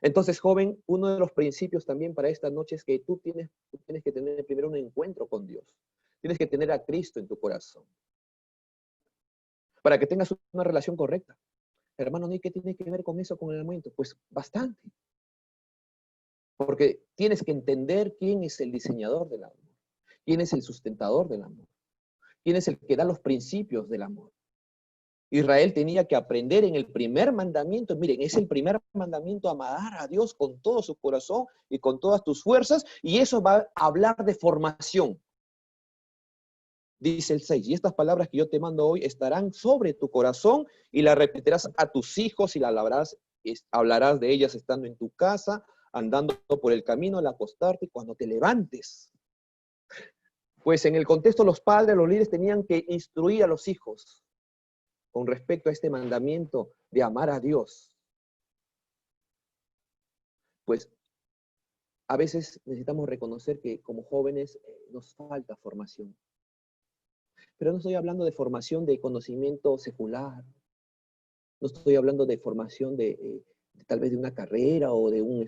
Entonces, joven, uno de los principios también para esta noche es que tú tienes que tener primero un encuentro con Dios. Tienes que tener a Cristo en tu corazón. Para que tengas una relación correcta. Hermano, ¿qué tiene que ver con eso, con el momento? Pues bastante. Porque tienes que entender quién es el diseñador del amor. Quién es el sustentador del amor. Quién es el que da los principios del amor. Israel tenía que aprender en el primer mandamiento, miren, es el primer mandamiento, amar a Dios con todo su corazón y con todas tus fuerzas, y eso va a hablar de formación. Dice el 6, y estas palabras que yo te mando hoy estarán sobre tu corazón y las repetirás a tus hijos y las hablarás de ellas estando en tu casa, andando por el camino, al acostarte y cuando te levantes. Pues en el contexto los padres, los líderes tenían que instruir a los hijos con respecto a este mandamiento de amar a Dios. Pues a veces necesitamos reconocer que como jóvenes nos falta formación. Pero no estoy hablando de formación de conocimiento secular. No estoy hablando de formación de tal vez de una carrera o de un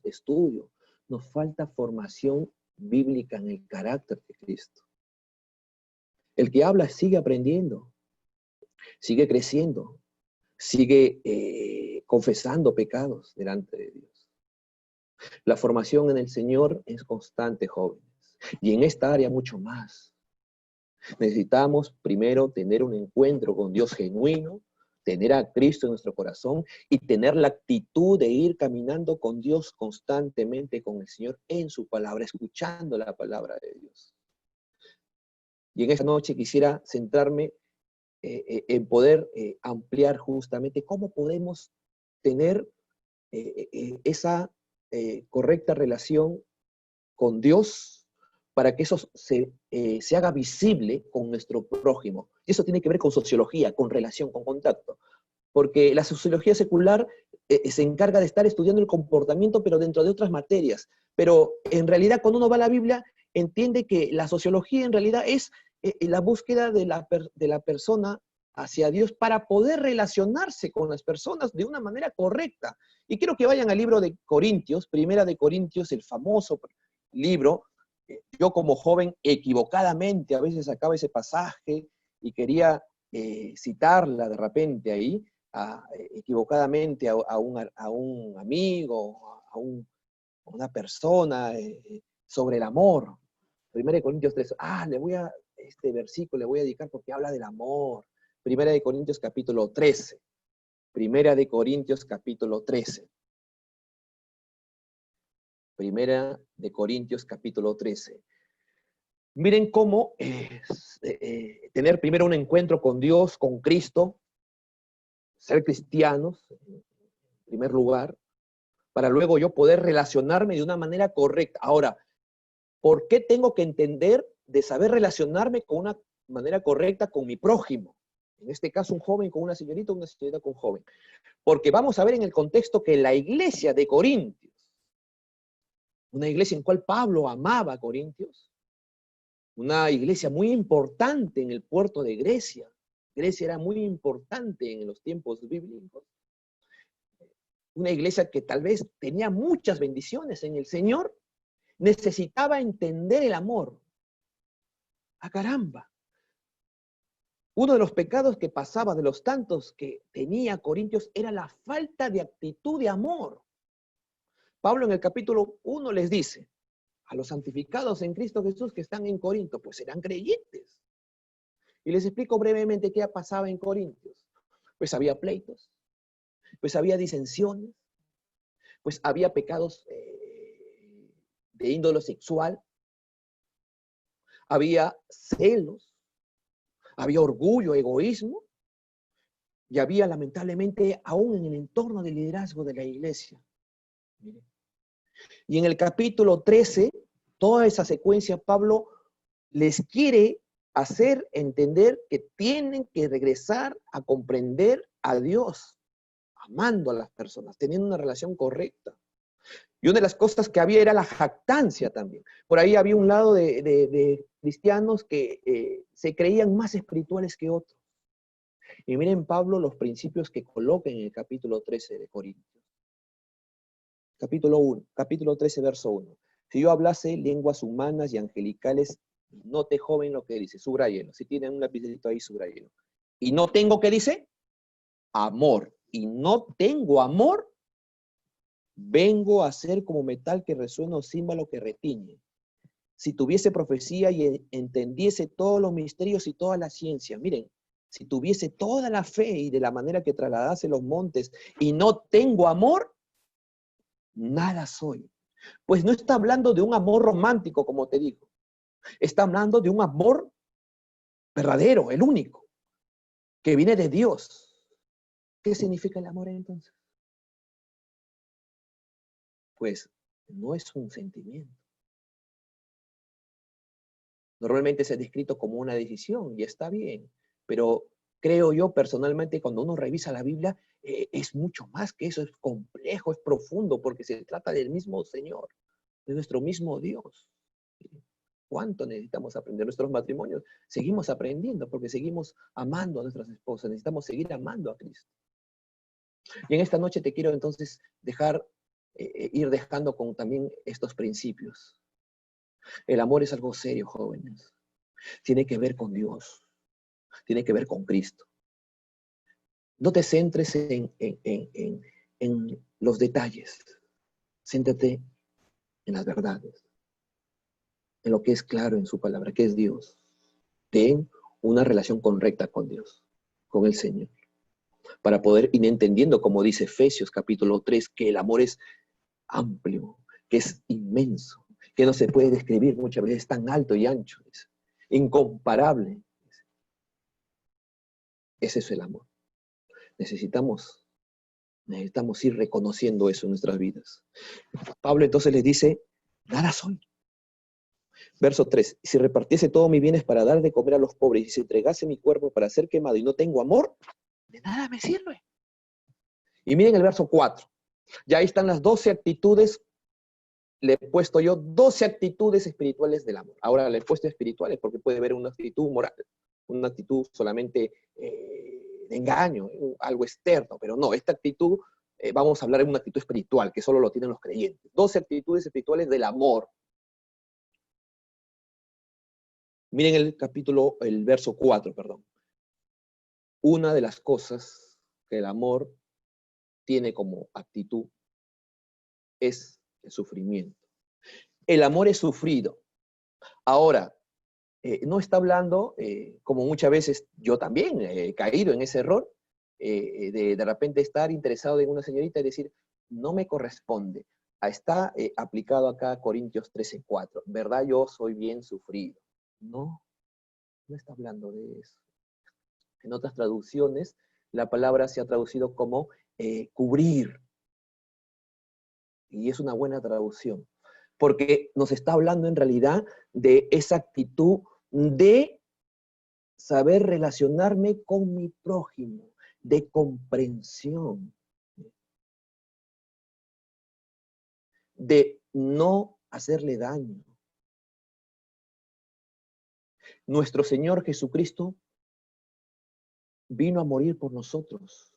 estudio. Nos falta formación bíblica en el carácter de Cristo. El que habla sigue aprendiendo, sigue creciendo, sigue confesando pecados delante de Dios. La formación en el Señor es constante, jóvenes. Y en esta área mucho más. Necesitamos primero tener un encuentro con Dios genuino, tener a Cristo en nuestro corazón y tener la actitud de ir caminando con Dios constantemente, con el Señor en su palabra, escuchando la palabra de Dios. Y en esta noche quisiera centrarme en poder ampliar justamente cómo podemos tener esa correcta relación con Dios para que eso se haga visible con nuestro prójimo. Y eso tiene que ver con sociología, con relación, con contacto. Porque la sociología secular se encarga de estar estudiando el comportamiento, pero dentro de otras materias. Pero en realidad, cuando uno va a la Biblia, entiende que la sociología en realidad es la búsqueda de la persona hacia Dios para poder relacionarse con las personas de una manera correcta. Y quiero que vayan al libro de Corintios, Primera de Corintios, el famoso libro. Yo como joven, equivocadamente, a veces sacaba ese pasaje y quería citarla de repente ahí, equivocadamente a un amigo, a una persona, sobre el amor. 1 Corintios 3, este versículo le voy a dedicar porque habla del amor. 1 Corintios capítulo 13. 1 Corintios capítulo 13. 1 Corintios capítulo 13. Miren cómo tener primero un encuentro con Dios, con Cristo, ser cristianos, en primer lugar, para luego yo poder relacionarme de una manera correcta. Ahora, ¿por qué tengo que entender de saber relacionarme con una manera correcta con mi prójimo? En este caso, un joven con una señorita con un joven. Porque vamos a ver en el contexto que la iglesia de Corintios, una iglesia en cual Pablo amaba a Corintios, una iglesia muy importante en el puerto de Grecia. Grecia era muy importante en los tiempos bíblicos. Una iglesia que tal vez tenía muchas bendiciones en el Señor, necesitaba entender el amor. ¡Ah, caramba! Uno de los pecados que pasaba, de los tantos que tenía Corintios, era la falta de actitud de amor. Pablo en el capítulo 1 les dice, a los santificados en Cristo Jesús que están en Corinto, pues eran creyentes. Y les explico brevemente qué pasaba en Corintios. Pues había pleitos, pues había disensiones, pues había pecados de índole sexual, había celos, había orgullo, egoísmo, y había lamentablemente aún en el entorno del liderazgo de la iglesia. Miren. Y en el capítulo 13, toda esa secuencia, Pablo les quiere hacer entender que tienen que regresar a comprender a Dios, amando a las personas, teniendo una relación correcta. Y una de las cosas que había era la jactancia también. Por ahí había un lado de cristianos que se creían más espirituales que otros. Y miren Pablo los principios que coloca en el capítulo 13 de Corintios. Capítulo 13, verso 1. Si yo hablase lenguas humanas y angelicales, note joven lo que dice, subrayelo. Si tienen un lapicito ahí, subrayelo. Y no tengo, ¿qué dice? Amor. Y no tengo amor, vengo a ser como metal que resuena o címbalo que retiñe. Si tuviese profecía y entendiese todos los misterios y toda la ciencia, miren, si tuviese toda la fe y de la manera que trasladase los montes y no tengo amor, nada soy. Pues no está hablando de un amor romántico, como te digo. Está hablando de un amor verdadero, el único, que viene de Dios. ¿Qué significa el amor entonces? Pues no es un sentimiento. Normalmente se ha descrito como una decisión y está bien, pero creo yo personalmente cuando uno revisa la Biblia es mucho más que eso, es complejo, es profundo, porque se trata del mismo Señor, de nuestro mismo Dios. ¿Cuánto necesitamos aprender? Nuestros matrimonios seguimos aprendiendo porque seguimos amando a nuestras esposas, necesitamos seguir amando a Cristo. Y en esta noche te quiero entonces ir dejando con también estos principios. El amor es algo serio, jóvenes. Tiene que ver con Dios. Tiene que ver con Cristo. No te centres en los detalles. Céntrate en las verdades. En lo que es claro en su palabra, que es Dios. Ten una relación correcta con Dios, con el Señor. Para poder ir entendiendo, como dice Efesios capítulo 3, que el amor es amplio, que es inmenso, que no se puede describir muchas veces, es tan alto y ancho, es incomparable. Ese es el amor. Necesitamos ir reconociendo eso en nuestras vidas. Pablo entonces les dice, nada soy. Verso 3. Si repartiese todos mis bienes para dar de comer a los pobres y si entregase mi cuerpo para ser quemado y no tengo amor, de nada me sirve. Y miren el verso 4. Ya ahí están las 12 actitudes. Le he puesto yo 12 actitudes espirituales del amor. Ahora le he puesto espirituales porque puede haber una actitud moral, una actitud solamente de engaño, algo externo, pero no, esta actitud, vamos a hablar de una actitud espiritual, que solo lo tienen los creyentes. 12 actitudes espirituales del amor. Miren el verso 4, perdón. Una de las cosas que el amor tiene como actitud es el sufrimiento. El amor es sufrido. Ahora, no está hablando, como muchas veces yo también he caído en ese error, de repente estar interesado en una señorita y decir, no me corresponde. Está aplicado acá Corintios 13:4, ¿verdad? Yo soy bien sufrido. No, no está hablando de eso. En otras traducciones, la palabra se ha traducido como cubrir. Y es una buena traducción, porque nos está hablando en realidad de esa actitud de saber relacionarme con mi prójimo, de comprensión, de no hacerle daño. Nuestro Señor Jesucristo vino a morir por nosotros.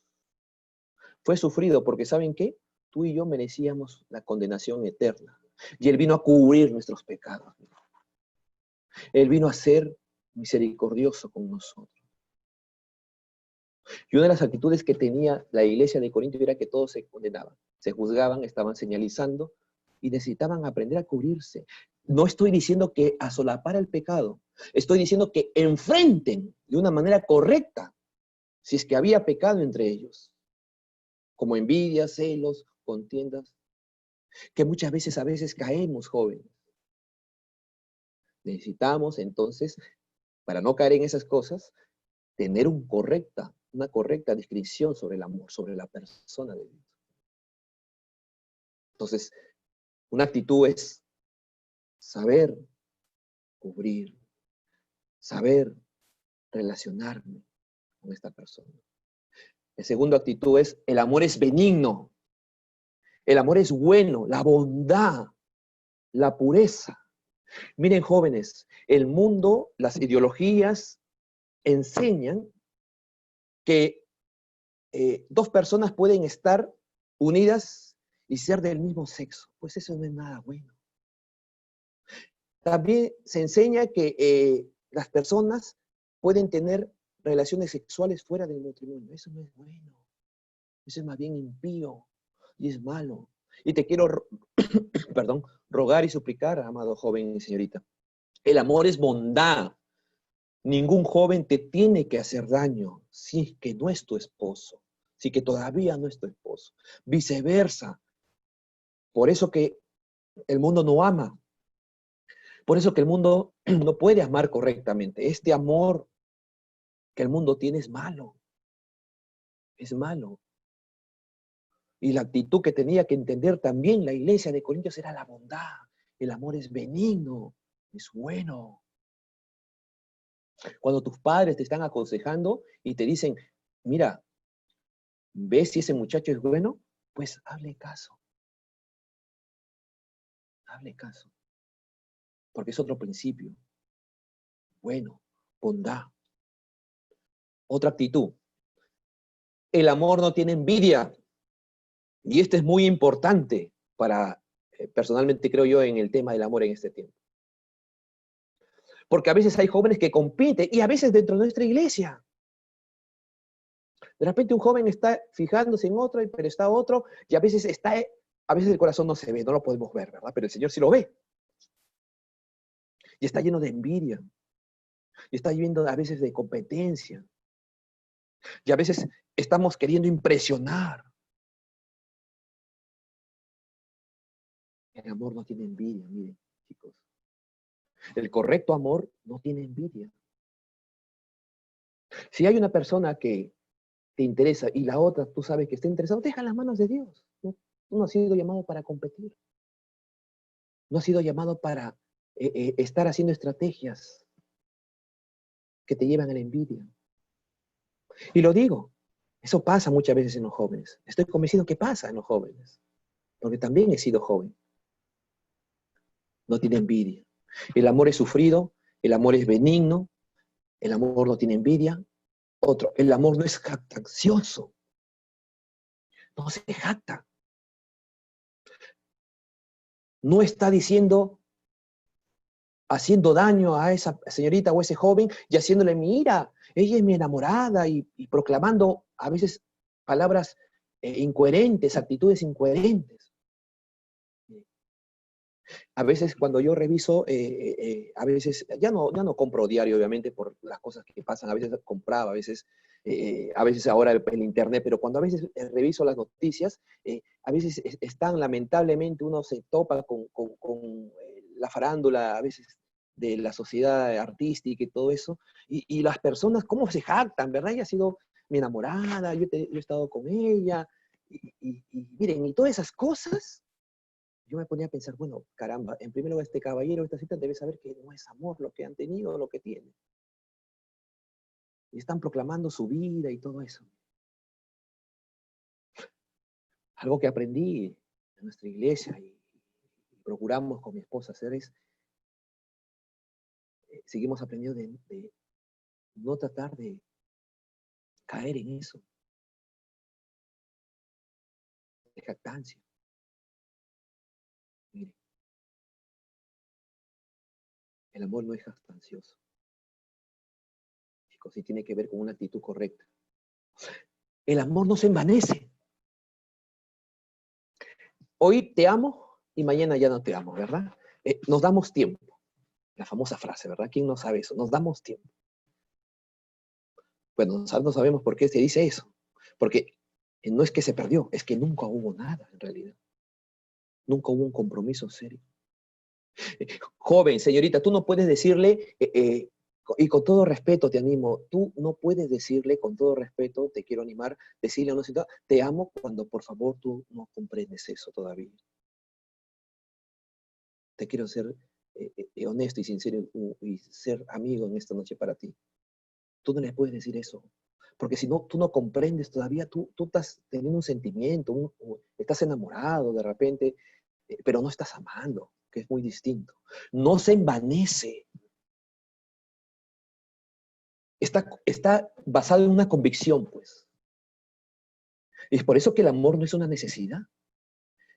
Fue sufrido porque, ¿saben qué? Tú y yo merecíamos la condenación eterna. Y Él vino a cubrir nuestros pecados. Él vino a ser misericordioso con nosotros. Y una de las actitudes que tenía la iglesia de Corinto era que todos se condenaban, se juzgaban, estaban señalizando y necesitaban aprender a cubrirse. No estoy diciendo que asolapar el pecado, estoy diciendo que enfrenten de una manera correcta si es que había pecado entre ellos, como envidia, celos, contiendas, que muchas veces a veces caemos, jóvenes. Necesitamos entonces, para no caer en esas cosas, tener una correcta descripción sobre el amor, sobre la persona de Dios. Entonces, una actitud es saber cubrir, saber relacionarme con esta persona. La segunda actitud es, el amor es benigno, el amor es bueno, la bondad, la pureza. Miren, jóvenes, el mundo, las ideologías enseñan que dos personas pueden estar unidas y ser del mismo sexo. Pues eso no es nada bueno. También se enseña que las personas pueden tener relaciones sexuales fuera del matrimonio. Eso no es bueno. Eso es más bien impío y es malo. Y te quiero, perdón, rogar y suplicar, amado joven y señorita. El amor es bondad. Ningún joven te tiene que hacer daño si es que no es tu esposo, si que todavía no es tu esposo. Viceversa. Por eso que el mundo no ama. Por eso que el mundo no puede amar correctamente. Este amor que el mundo tiene es malo. Es malo. Y la actitud que tenía que entender también la iglesia de Corintios era la bondad. El amor es benigno, es bueno. Cuando tus padres te están aconsejando y te dicen, mira, ¿ves si ese muchacho es bueno? Pues hazle caso. Hazle caso. Porque es otro principio. Bueno, bondad. Otra actitud. El amor no tiene envidia. Y esto es muy importante para, personalmente creo yo, en el tema del amor en este tiempo. Porque a veces hay jóvenes que compiten y a veces dentro de nuestra iglesia. De repente un joven está fijándose en otro, pero está otro, y a veces el corazón no se ve, no lo podemos ver, ¿verdad? Pero el Señor sí lo ve. Y está lleno de envidia. Y está lleno a veces de competencia. Y a veces estamos queriendo impresionar. El amor no tiene envidia, miren, chicos. El correcto amor no tiene envidia. Si hay una persona que te interesa y la otra tú sabes que está interesado, deja en las manos de Dios. ¿No? Tú no has sido llamado para competir. No has sido llamado para estar haciendo estrategias que te llevan a la envidia. Y lo digo, eso pasa muchas veces en los jóvenes. Estoy convencido que pasa en los jóvenes, porque también he sido joven. No tiene envidia. El amor es sufrido, el amor es benigno, el amor no tiene envidia. Otro, el amor no es jactancioso, no se jacta. No está diciendo, haciendo daño a esa señorita o ese joven y haciéndole, mira, ella es mi enamorada y proclamando a veces palabras incoherentes, actitudes incoherentes. A veces cuando yo reviso, a veces, ya no compro diario, obviamente, por las cosas que pasan, a veces compraba, a veces ahora el internet, pero cuando a veces reviso las noticias, a veces están, lamentablemente, uno se topa con la farándula, a veces de la sociedad artística y todo eso, y las personas, ¿cómo se jactan, verdad? Ella ha sido mi enamorada, yo he estado con ella, y miren, y todas esas cosas, yo me ponía a pensar, bueno, caramba, en primer lugar este caballero, esta cita debe saber que no es amor lo que han tenido, lo que tienen. Y están proclamando su vida y todo eso. Algo que aprendí en nuestra iglesia y procuramos con mi esposa hacer es, seguimos aprendiendo de no tratar de caer en eso, de jactancia. Mire, el amor no es jactancioso, chicos, y tiene que ver con una actitud correcta. El amor no se envanece. Hoy te amo y mañana ya no te amo, ¿verdad? Nos damos tiempo. La famosa frase, ¿verdad? ¿Quién no sabe eso? Nos damos tiempo. Bueno, no sabemos por qué se dice eso. Porque no es que se perdió, es que nunca hubo nada en realidad. Nunca hubo un compromiso serio. Joven, señorita, tú no puedes decirle, y con todo respeto te animo, tú no puedes decirle, con todo respeto, te quiero animar, decirle a una ciudad, te amo cuando por favor tú no comprendes eso todavía. Te quiero ser honesto y sincero y ser amigo en esta noche para ti. Tú no le puedes decir eso. Porque si no, tú no comprendes todavía, tú estás teniendo un sentimiento, estás enamorado de repente, pero no estás amando, que es muy distinto. No se envanece. Está basado en una convicción, pues. Y es por eso que el amor no es una necesidad.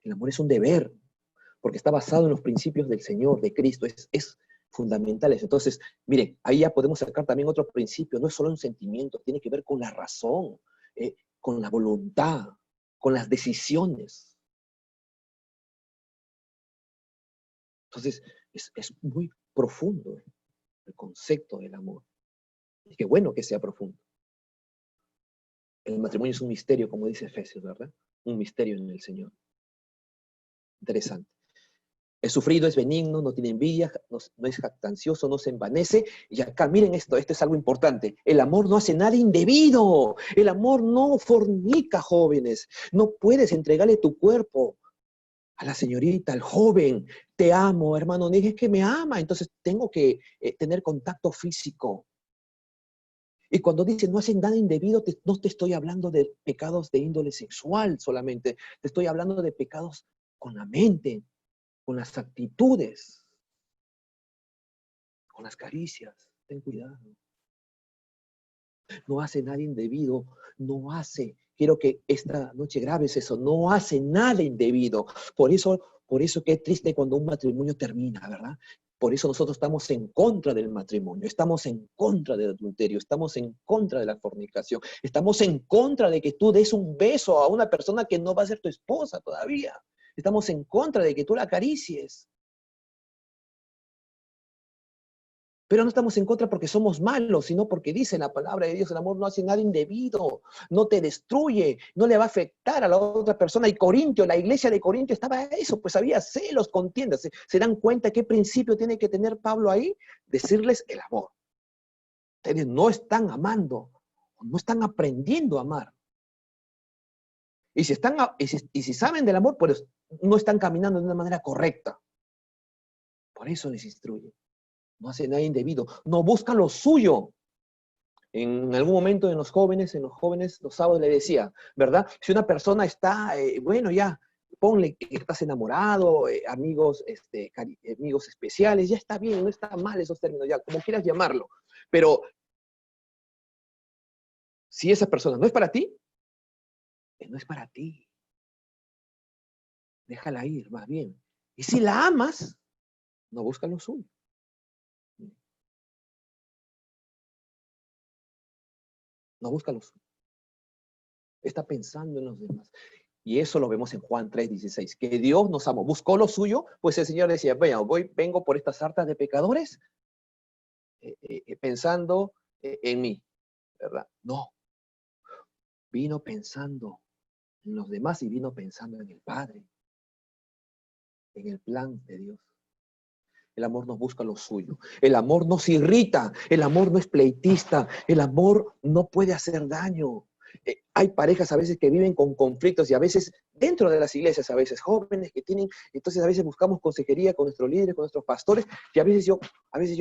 El amor es un deber, porque está basado en los principios del Señor, de Cristo. Es fundamentales. Entonces, miren, ahí ya podemos sacar también otro principio. No es solo un sentimiento, tiene que ver con la razón, con la voluntad, con las decisiones. Entonces, es muy profundo el concepto del amor. Y qué bueno que sea profundo. El matrimonio es un misterio, como dice Efesios, ¿verdad? Un misterio en el Señor. Interesante. Es sufrido, es benigno, no tiene envidia, no es jactancioso, no se envanece. Y acá, miren esto es algo importante. El amor no hace nada indebido. El amor no fornica, jóvenes. No puedes entregarle tu cuerpo a la señorita, al joven. Te amo, hermano. Dije que me ama, entonces tengo que tener contacto físico. Y cuando dice no hacen nada indebido, no te estoy hablando de pecados de índole sexual solamente. Te estoy hablando de pecados con la mente, con las actitudes, con las caricias. Ten cuidado. No hace nada indebido, no hace. Quiero que esta noche grabes eso, no hace nada indebido. Por eso qué triste cuando un matrimonio termina, ¿verdad? Por eso nosotros estamos en contra del matrimonio, estamos en contra del adulterio, estamos en contra de la fornicación, estamos en contra de que tú des un beso a una persona que no va a ser tu esposa todavía. Estamos en contra de que tú la acaricies. Pero no estamos en contra porque somos malos, sino porque dice la palabra de Dios, el amor no hace nada indebido, no te destruye, no le va a afectar a la otra persona. Y Corintio, la iglesia de Corintio estaba eso, pues había celos, contiendas. ¿Se dan cuenta qué principio tiene que tener Pablo ahí? Decirles el amor. Ustedes no están amando, no están aprendiendo a amar. Y si saben del amor, pues no están caminando de una manera correcta. Por eso les instruye. No hace nada indebido. No busca lo suyo. En algún momento en los jóvenes, los sábados le decía, ¿verdad? Si una persona está, bueno, ya, ponle que estás enamorado, amigos, amigos especiales, ya está bien, no está mal esos términos, ya, como quieras llamarlo. Pero si esa persona no es para ti, no es para ti. Déjala ir, más bien. Y si la amas, no busca lo suyo. No busca lo suyo. Está pensando en los demás. Y eso lo vemos en Juan 3:16, que Dios nos amó, buscó lo suyo, pues el Señor decía, vengo por estas sartas de pecadores, pensando en mí, ¿verdad? No, vino pensando en los demás y vino pensando en el Padre, en el plan de Dios. El amor no busca lo suyo, el amor no se irrita, el amor no es pleitista, el amor no puede hacer daño. Hay parejas a veces que viven con conflictos y a veces dentro de las iglesias, a veces jóvenes que tienen, entonces a veces buscamos consejería con nuestros líderes, con nuestros pastores, y a veces yo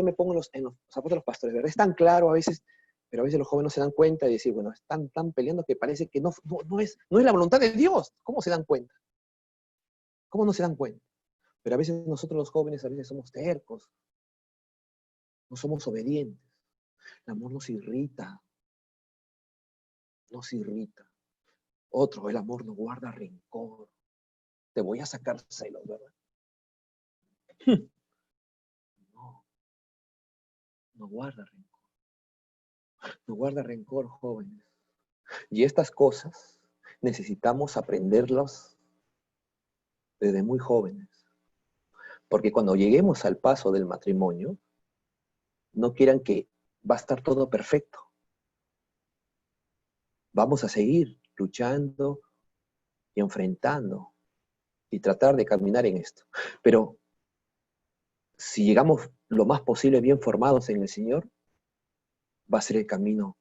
me pongo en los zapatos de los pastores, ¿verdad? Es tan claro a veces, pero a veces los jóvenes no se dan cuenta y decir, bueno, están tan peleando que parece que no es la voluntad de Dios. ¿Cómo se dan cuenta? ¿Cómo no se dan cuenta? Pero a veces nosotros los jóvenes a veces somos tercos, no somos obedientes. El amor nos irrita, nos irrita. Otro, el amor no guarda rencor. Te voy a sacar celos, ¿verdad? No, no guarda rencor. No guarda rencor, jóvenes. Y estas cosas necesitamos aprenderlas desde muy jóvenes. Porque cuando lleguemos al paso del matrimonio, no quieran que va a estar todo perfecto. Vamos a seguir luchando y enfrentando y tratar de caminar en esto. Pero si llegamos lo más posible bien formados en el Señor, va a ser el camino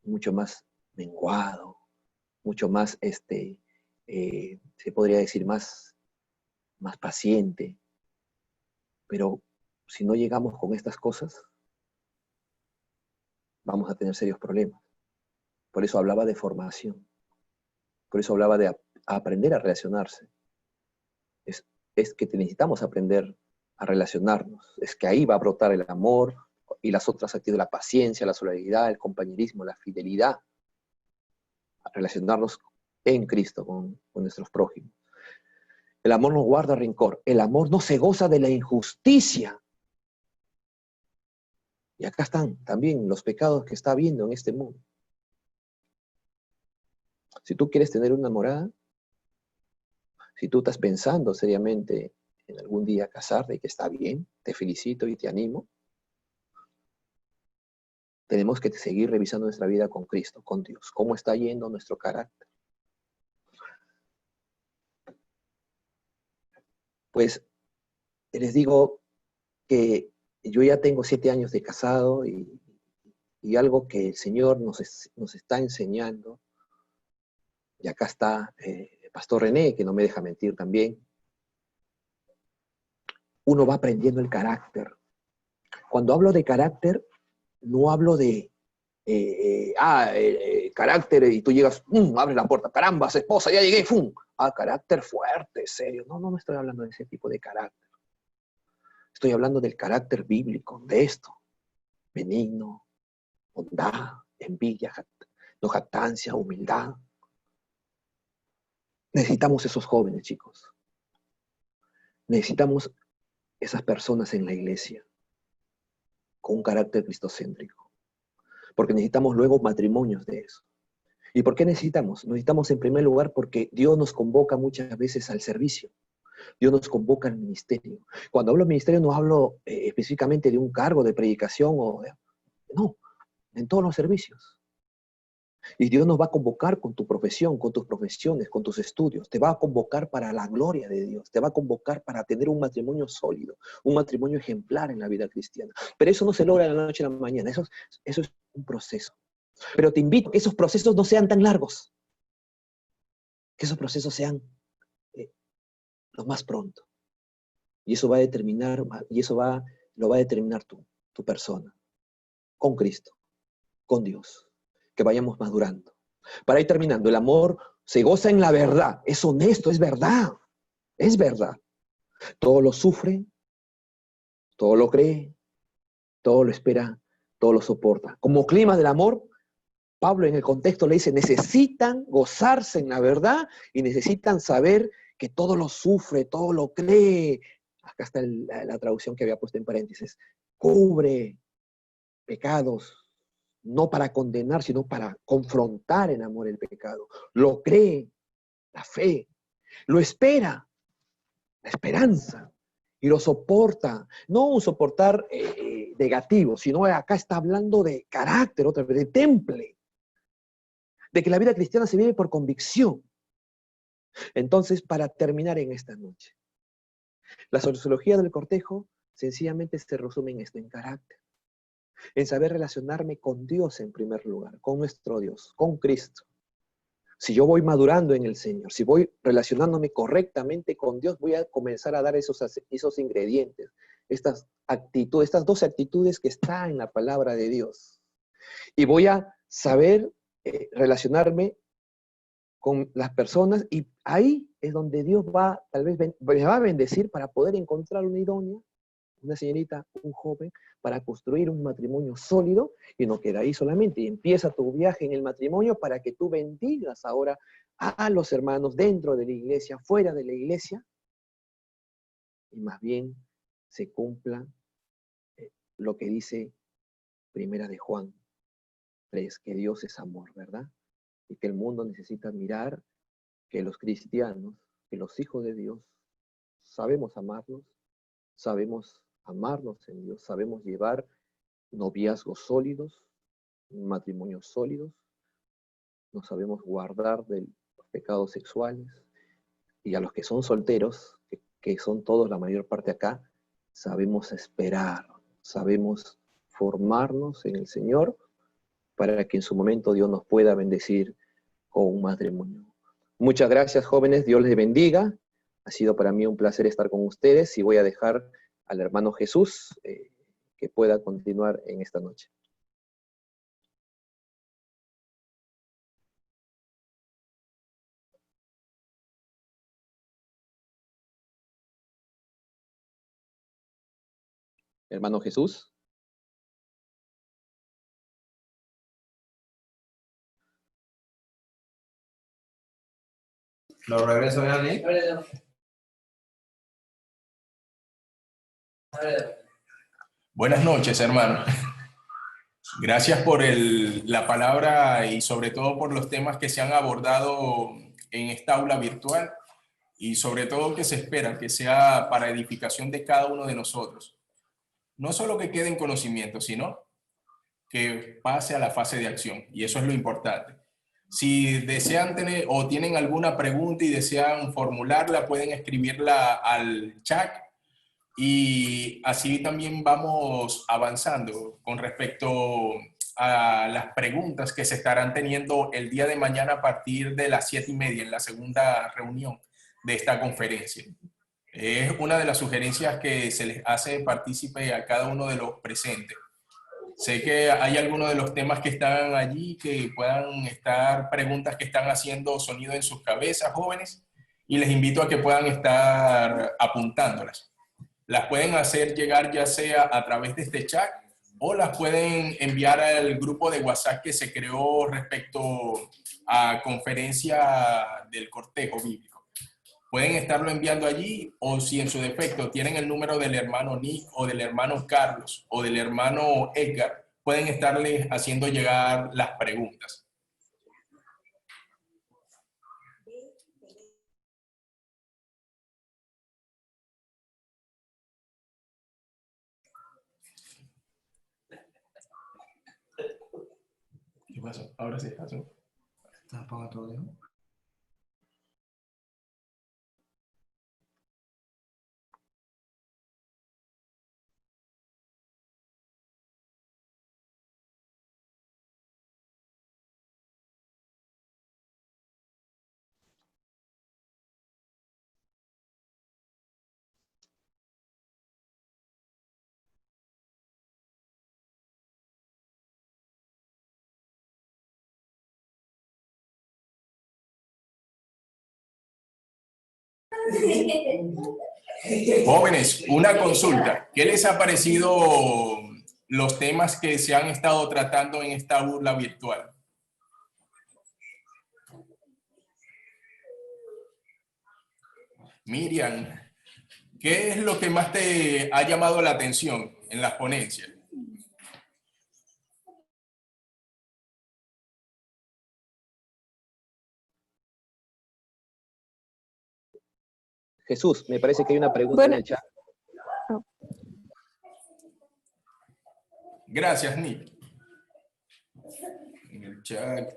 mucho más menguado, mucho más, se podría decir, más paciente. Pero si no llegamos con estas cosas, vamos a tener serios problemas. Por eso hablaba de formación. Por eso hablaba de aprender a relacionarse. Es que necesitamos aprender a relacionarnos. Es que ahí va a brotar el amor y las otras actitudes, la paciencia, la solidaridad, el compañerismo, la fidelidad. A relacionarnos en Cristo con nuestros prójimos. El amor no guarda rencor. El amor no se goza de la injusticia. Y acá están también los pecados que está habiendo en este mundo. Si tú quieres tener una morada, si tú estás pensando seriamente en algún día casarte, y que está bien, te felicito y te animo, tenemos que seguir revisando nuestra vida con Cristo, con Dios. ¿Cómo está yendo nuestro carácter? Pues les digo que yo ya tengo 7 años de casado y algo que el Señor nos está enseñando, y acá está el pastor René, que no me deja mentir también, uno va aprendiendo el carácter. Cuando hablo de carácter, no hablo de carácter y tú llegas, abres la puerta, caramba, esposa, ya llegué, ¡fum! Carácter fuerte, serio. No estoy hablando de ese tipo de carácter. Estoy hablando del carácter bíblico, de esto. Benigno, bondad, envidia, no jactancia, humildad. Necesitamos esos jóvenes, chicos. Necesitamos esas personas en la iglesia con un carácter cristocéntrico. Porque necesitamos luego matrimonios de eso. ¿Y por qué necesitamos? Necesitamos en primer lugar porque Dios nos convoca muchas veces al servicio. Dios nos convoca al ministerio. Cuando hablo de ministerio no hablo específicamente de un cargo de predicación no, en todos los servicios. Y Dios nos va a convocar con tu profesión, con tus profesiones, con tus estudios. Te va a convocar para la gloria de Dios. Te va a convocar para tener un matrimonio sólido, un matrimonio ejemplar en la vida cristiana. Pero eso no se logra de la noche a la mañana. Eso es un proceso. Pero te invito a que esos procesos no sean tan largos. Que esos procesos sean lo más pronto. Y eso va a determinar, lo va a determinar tu persona, con Cristo, con Dios. Que vayamos madurando. Para ir terminando, el amor se goza en la verdad, es honesto, es verdad, es verdad. Todo lo sufre, todo lo cree, todo lo espera, todo lo soporta. Como clima del amor, Pablo en el contexto le dice, necesitan gozarse en la verdad y necesitan saber que todo lo sufre, todo lo cree. Acá está la traducción que había puesto en paréntesis. Cubre pecados, no para condenar, sino para confrontar en amor el pecado. Lo cree, la fe, lo espera, la esperanza, y lo soporta. No un soportar negativo, sino acá está hablando de carácter, otra vez, de temple, de que la vida cristiana se vive por convicción. Entonces, para terminar en esta noche, la sociología del cortejo sencillamente se resume en esto, en carácter, en saber relacionarme con Dios en primer lugar, con nuestro Dios, con Cristo. Si yo voy madurando en el Señor, si voy relacionándome correctamente con Dios, voy a comenzar a dar esos ingredientes, estas actitudes, estas 12 actitudes que están en la palabra de Dios. Y voy a saber relacionarme con las personas, y ahí es donde Dios va, tal vez me va a bendecir para poder encontrar una idónea, una señorita, un joven, para construir un matrimonio sólido, y no queda ahí solamente, y empieza tu viaje en el matrimonio para que tú bendigas ahora a los hermanos dentro de la iglesia, fuera de la iglesia, y más bien se cumpla lo que dice Primera de Juan 3, que Dios es amor, ¿verdad? Y que el mundo necesita mirar que los cristianos, que los hijos de Dios, sabemos amarnos en Dios, sabemos llevar noviazgos sólidos, matrimonios sólidos, nos sabemos guardar de los pecados sexuales, y a los que son solteros, que son todos la mayor parte acá, sabemos esperar, sabemos formarnos en el Señor para que en su momento Dios nos pueda bendecir con un matrimonio. Muchas gracias, jóvenes, Dios les bendiga. Ha sido para mí un placer estar con ustedes, y voy a dejar al hermano Jesús que pueda continuar en esta noche. Hermano Jesús. Lo regreso, Dani. Buenas noches, hermano. Gracias por la palabra y sobre todo por los temas que se han abordado en esta aula virtual, y sobre todo que se espera que sea para edificación de cada uno de nosotros. No solo que quede en conocimiento, sino que pase a la fase de acción, y eso es lo importante. Si desean tener o tienen alguna pregunta y desean formularla, pueden escribirla al chat, y así también vamos avanzando con respecto a las preguntas que se estarán teniendo el día de mañana a partir de las 7:30 en la segunda reunión de esta conferencia. Es una de las sugerencias que se les hace partícipe a cada uno de los presentes. Sé que hay algunos de los temas que están allí que puedan estar, preguntas que están haciendo sonido en sus cabezas, jóvenes, y les invito a que puedan estar apuntándolas. Las pueden hacer llegar ya sea a través de este chat, o las pueden enviar al grupo de WhatsApp que se creó respecto a conferencia del cortejo bíblico. Pueden estarlo enviando allí, o si en su defecto tienen el número del hermano Nick o del hermano Carlos o del hermano Edgar, pueden estarles haciendo llegar las preguntas. ¿Qué pasó? Ahora sí pasó. ¿Estás apagado todo? Jóvenes, una consulta. ¿Qué les ha parecido los temas que se han estado tratando en esta aula virtual? Miriam, ¿qué es lo que más te ha llamado la atención en las ponencias? Jesús, me parece que hay una pregunta en el chat. Gracias, Nick. En el chat.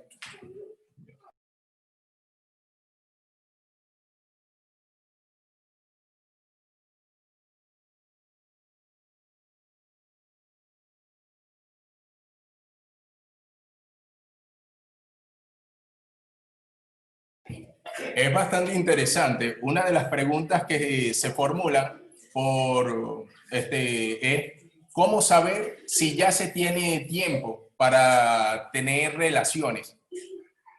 Es bastante interesante. Una de las preguntas que se formulan es ¿cómo saber si ya se tiene tiempo para tener relaciones?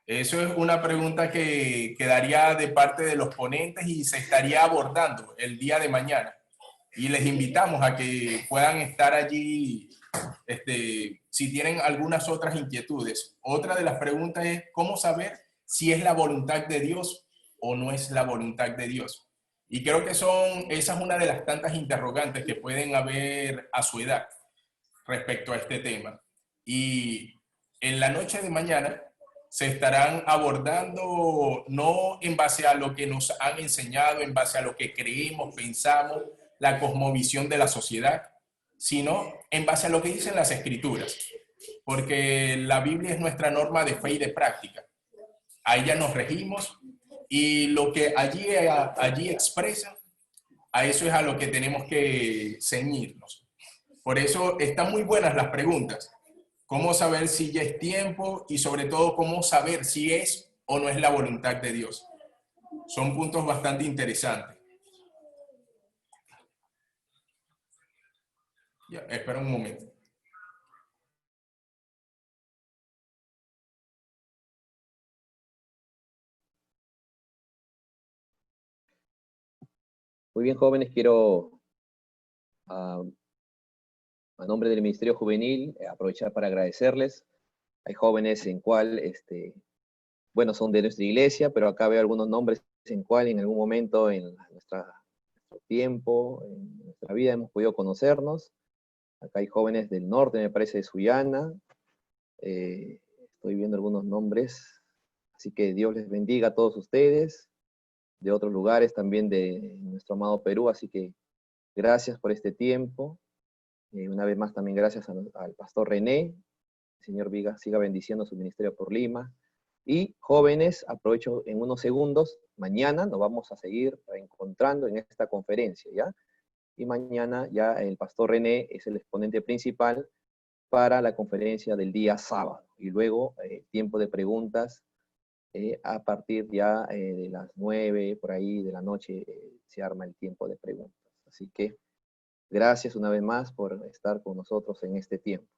Eso es una pregunta que quedaría de parte de los ponentes y se estaría abordando el día de mañana. Y les invitamos a que puedan estar allí si tienen algunas otras inquietudes. Otra de las preguntas es ¿cómo saber si es la voluntad de Dios o no es la voluntad de Dios? Y creo que esa es una de las tantas interrogantes que pueden haber a su edad respecto a este tema. Y en la noche de mañana se estarán abordando no en base a lo que nos han enseñado, en base a lo que creemos, pensamos, la cosmovisión de la sociedad, sino en base a lo que dicen las Escrituras. Porque la Biblia es nuestra norma de fe y de práctica. A ella nos regimos y lo que allí expresa, a eso es a lo que tenemos que ceñirnos. Por eso están muy buenas las preguntas. ¿Cómo saber si ya es tiempo? Y sobre todo, ¿cómo saber si es o no es la voluntad de Dios? Son puntos bastante interesantes. Ya, espera un momento. Muy bien, jóvenes, quiero, a nombre del Ministerio Juvenil, aprovechar para agradecerles. Hay jóvenes en cual, bueno, son de nuestra iglesia, pero acá veo algunos nombres en cual en algún momento en nuestro tiempo, en nuestra vida hemos podido conocernos. Acá hay jóvenes del norte, me parece, de Sullana. Estoy viendo algunos nombres. Así que Dios les bendiga a todos ustedes, de otros lugares también de nuestro amado Perú. Así que gracias por este tiempo. Una vez más también gracias al pastor René. El Señor siga bendiciendo su ministerio por Lima. Y jóvenes, aprovecho en unos segundos, mañana nos vamos a seguir encontrando en esta conferencia, ¿ya? Y mañana ya el pastor René es el exponente principal para la conferencia del día sábado. Y luego tiempo de preguntas a partir ya de las 9 por ahí de la noche se arma el tiempo de preguntas. Así que gracias una vez más por estar con nosotros en este tiempo.